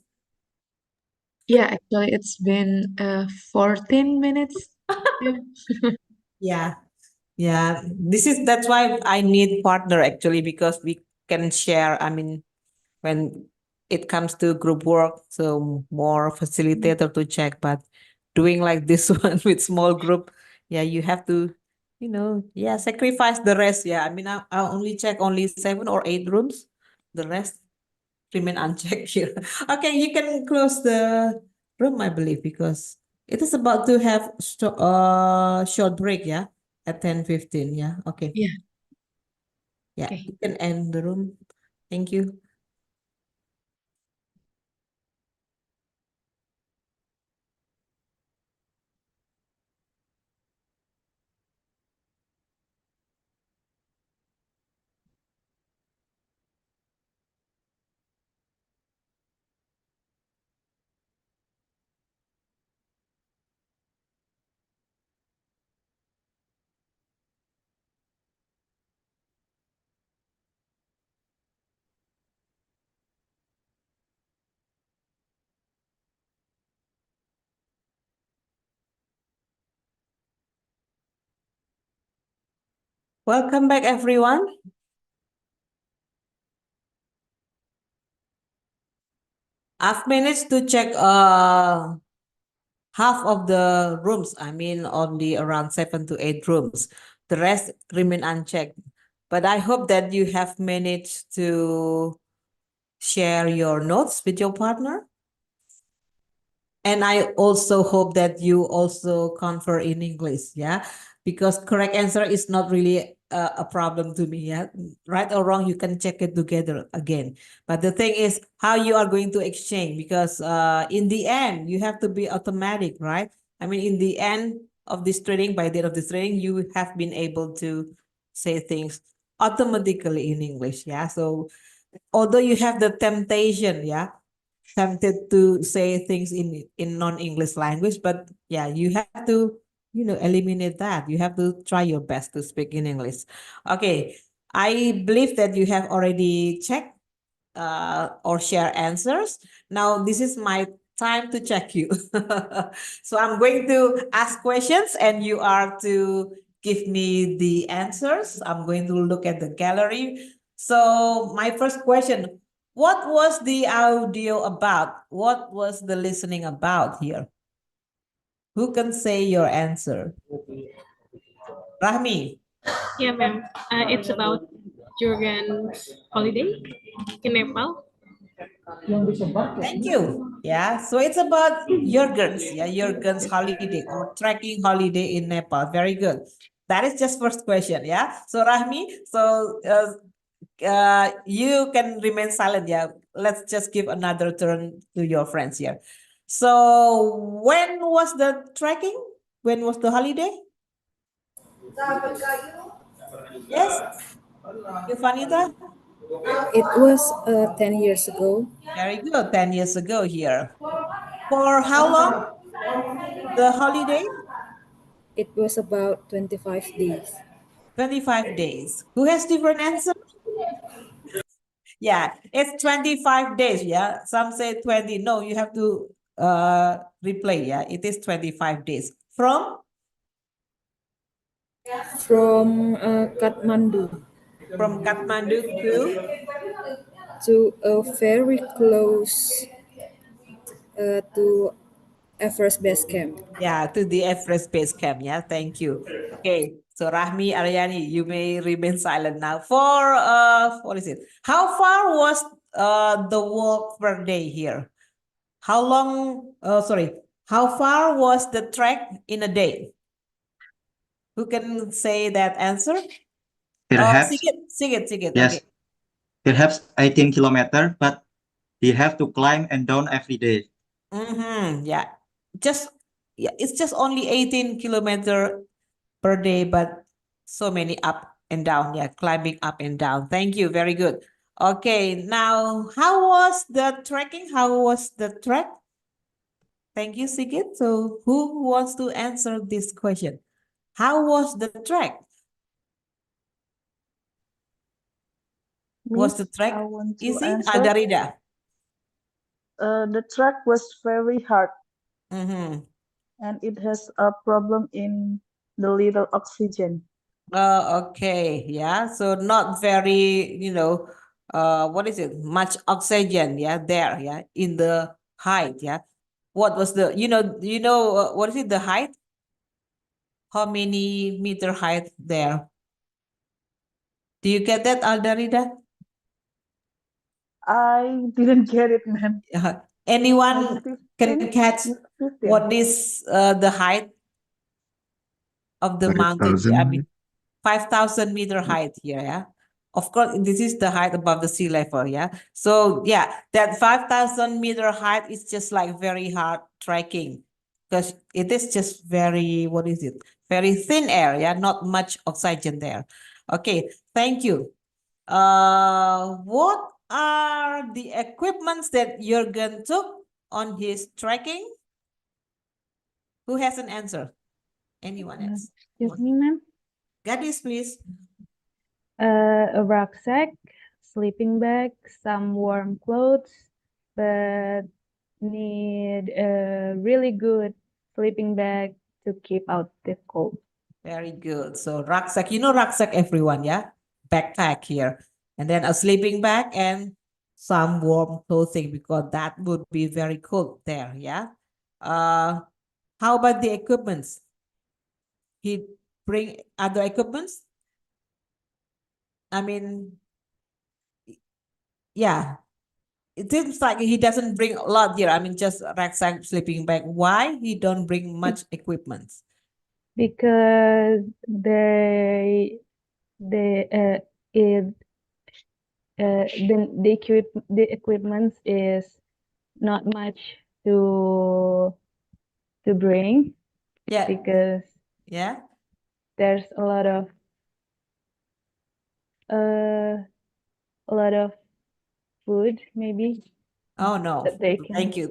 Yeah, actually, it's been 14 minutes. Yeah. Yeah, that's why I need partner actually, because we can share, I mean, when it comes to group work, so more facilitator to check, but doing like this one with small group, yeah, you have to, yeah, sacrifice the rest. Yeah, I mean, I'll only check only 7 or 8 rooms. The rest remain unchecked here. Okay, you can close the room, I believe, because it is about to have short break, yeah, at 10:15. Yeah, okay. Yeah. Yeah, Okay. you can end the room. Thank you. Welcome back, everyone. I've managed to check half of the rooms. I mean, only around 7 to 8 rooms. The rest remain unchecked. But I hope that you have managed to share your notes with your partner. And I also hope that you also confer in English, yeah, because correct answer is not really a problem to me, yeah. Right or wrong, you can check it together again. But the thing is how you are going to exchange, because in the end you have to be automatic, right? I mean, in the end of this training, by the end of this training, you have been able to say things automatically in English, yeah. So although you have the temptation, yeah, tempted to say things in non-English language, but yeah, you have to, eliminate that. You have to try your best to speak in English. Okay, I believe that you have already checked or share answers. Now this is my time to check you. So I'm going to ask questions and you are to give me the answers. I'm going to look at the gallery. So my first question, what was the audio about? What was the listening about here? Who can say your answer? Rahmi. Yeah, ma'am. It's about Jurgen's holiday in Nepal. Thank you. Yeah, so it's about Jurgen's, Jurgen's holiday or trekking holiday in Nepal. Very good. That is just first question, yeah. So Rahmi, so you can remain silent, yeah. Let's just give another turn to your friends here. So when was the trekking? When was the holiday? Yes, Yufanita? It was 10 years ago. Very good, 10 years ago here. For how long? The holiday? It was about 25 days. 25 days. Who has different answer? Yeah, it's 25 days. Yeah, some say 20. No, you have to replay. Yeah, it is 25 days. From Kathmandu From Kathmandu to a very close to Everest Base Camp. Yeah, to the Everest Base Camp. Yeah, thank you. Okay, so Rahmi, Aryani, you may remain silent now. For what is it? How far was the walk per day here? How long? Sorry, how far was the trek in a day? Who can say that answer? Perhaps, Sigit. yes, Okay. perhaps 18 kilometer, but you have to climb and down every day. Yeah. It's just only 18 kilometer per day, but so many up and down. Yeah, climbing up and down. Thank you. Very good. Okay, now how was the trekking? How was the trek? Thank you, Sigit. So who wants to answer this question? How was the trek? Was the Miss, trek I want to easy? answer. Darida. The track was very hard Mm-hmm. and it has a problem in the little oxygen. Okay, yeah. So not very, what is it? Much oxygen, yeah, there, yeah, in the height, yeah. What was the, what is it, the height? How many meter height there? Do you get that, Aldarida? I didn't get it, man. Anyone can 15? catch 15. what is the height of the mountain? I mean, 5,000 meter height here, yeah. Of course, this is the height above the sea level, yeah. So yeah, that 5,000 meter height is just like very hard trekking because it is just very, what is it? Very thin air, yeah, not much oxygen there. Okay, thank you. What are the equipments that Jürgen took on his trekking? Who has an answer? Anyone else? Excuse me, ma'am. Gadis, please. A rucksack, sleeping bag, some warm clothes, but need a really good sleeping bag to keep out the cold. Very good. So rucksack, rucksack, everyone, yeah? Backpack here. And then a sleeping bag and some warm clothing because that would be very cold there, yeah? How about the equipments? He bring other equipments? I mean, yeah. It seems like he doesn't bring a lot here. I mean, just rucksack, sleeping bag. Why he don't bring much equipment? Because it the equipment is not much to bring. Yeah. Because yeah, there's a lot of food maybe. Oh no. That they can. Thank you.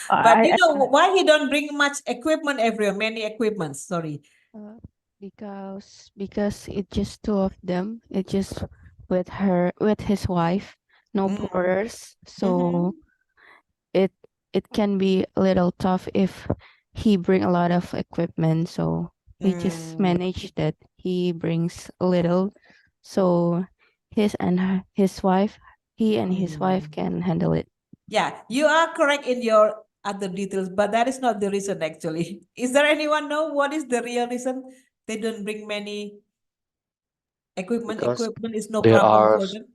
Uh, But I- why he don't bring much equipment everywhere, many equipments, sorry. Because it's just two of them. It's just with his wife, no porters. So it can be a little tough if he bring a lot of equipment. So we just manage that he brings a little. So his wife, he and his wife can handle it. Yeah, you are correct in your other details, but that is not the reason actually. Is there anyone know what is the real reason they don't bring many equipment? Because Equipment is no there problem are for them.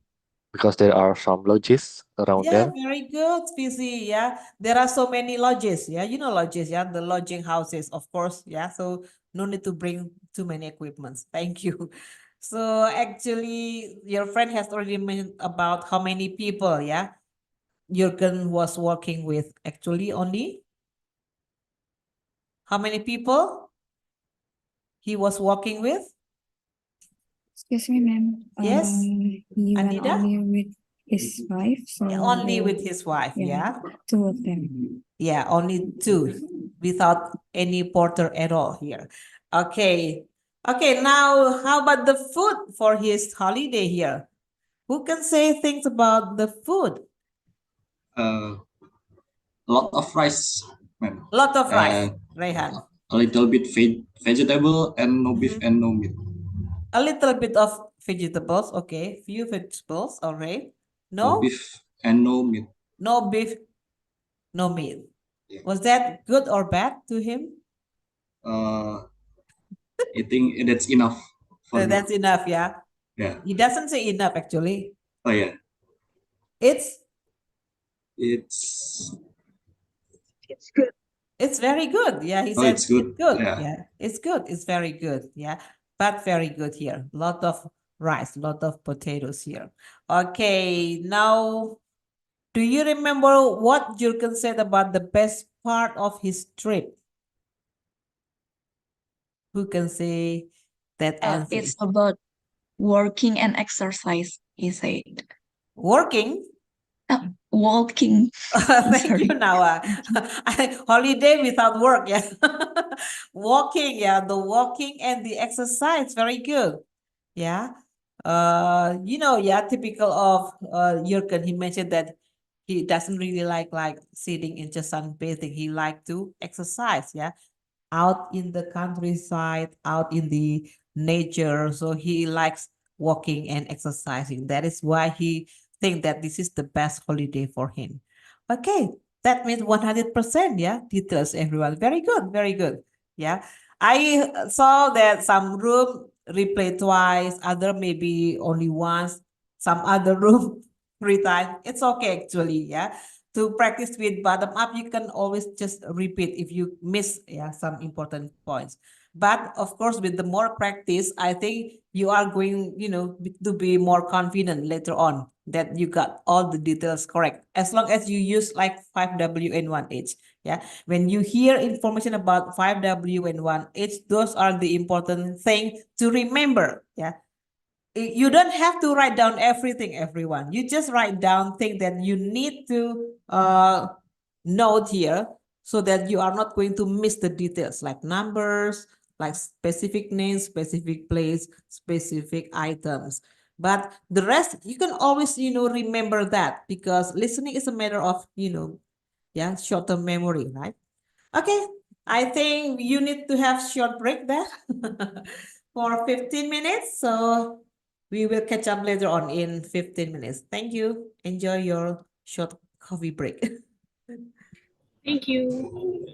because there are some lodges around Yeah, there. very good, Fizi. Yeah, there are so many lodges. Yeah, lodges. Yeah, the lodging houses, of course. Yeah, so no need to bring too many equipments. Thank you. So actually, your friend has already mentioned about how many people. Yeah, Jürgen was working with. Actually, only how many people he was working with? Excuse me, ma'am. Yes, He went Anida? only with his wife. So Only with his wife. Yeah. two of them. Yeah, only two without any porter at all here. Okay. Okay, now how about the food for his holiday here? Who can say things about the food? A lot of rice, man. Lot of rice, And Rehan. a little bit vegetable and no beef and no meat. A little bit of vegetables, okay. Few vegetables, all right. No No? beef and no meat. No beef, no meat. Was that good or bad to him? I think that's enough for me. That's enough, yeah. Yeah. He doesn't say enough actually. Oh yeah. It's It's good. It's very good. Yeah, he Oh, said it's good. it's good. Yeah. Yeah, it's good. It's very good. Yeah, but very good here. Lot of rice, lot of potatoes here. Okay, now, do you remember what Jürgen said about the best part of his trip? Who can say that answer? It's about working and exercise, he said. Working? Walking. Thank you, Nawa. Holiday without work, yeah. Walking, yeah, the walking and the exercise, very good. Yeah. Yeah, typical of Jürgen, he mentioned that he doesn't really like sitting and just sunbathing. He like to exercise, yeah, out in the countryside, out in the nature. So he likes walking and exercising. That is why he think that this is the best holiday for him. Okay, that means 100%, yeah, details, everyone. Very good, very good. Yeah, I saw that some room replay twice, other maybe only once, some other room 3 times. It's okay actually, yeah. To practice with bottom up, you can always just repeat if you miss, yeah, some important points. But of course, with the more practice, I think you are going, to be more confident later on that you got all the details correct. As long as you use like 5W and 1H. Yeah. When you hear information about 5W and 1H, those are the important thing to remember. Yeah. You don't have to write down everything, everyone. You just write down things that you need to note here so that you are not going to miss the details like numbers, like specific names, specific place, specific items. But the rest, you can always, remember that because listening is a matter of, yeah, short-term memory, right? Okay, I think you need to have short break there for 15 minutes. So we will catch up later on in 15 minutes. Thank you. Enjoy your short coffee break. Thank you.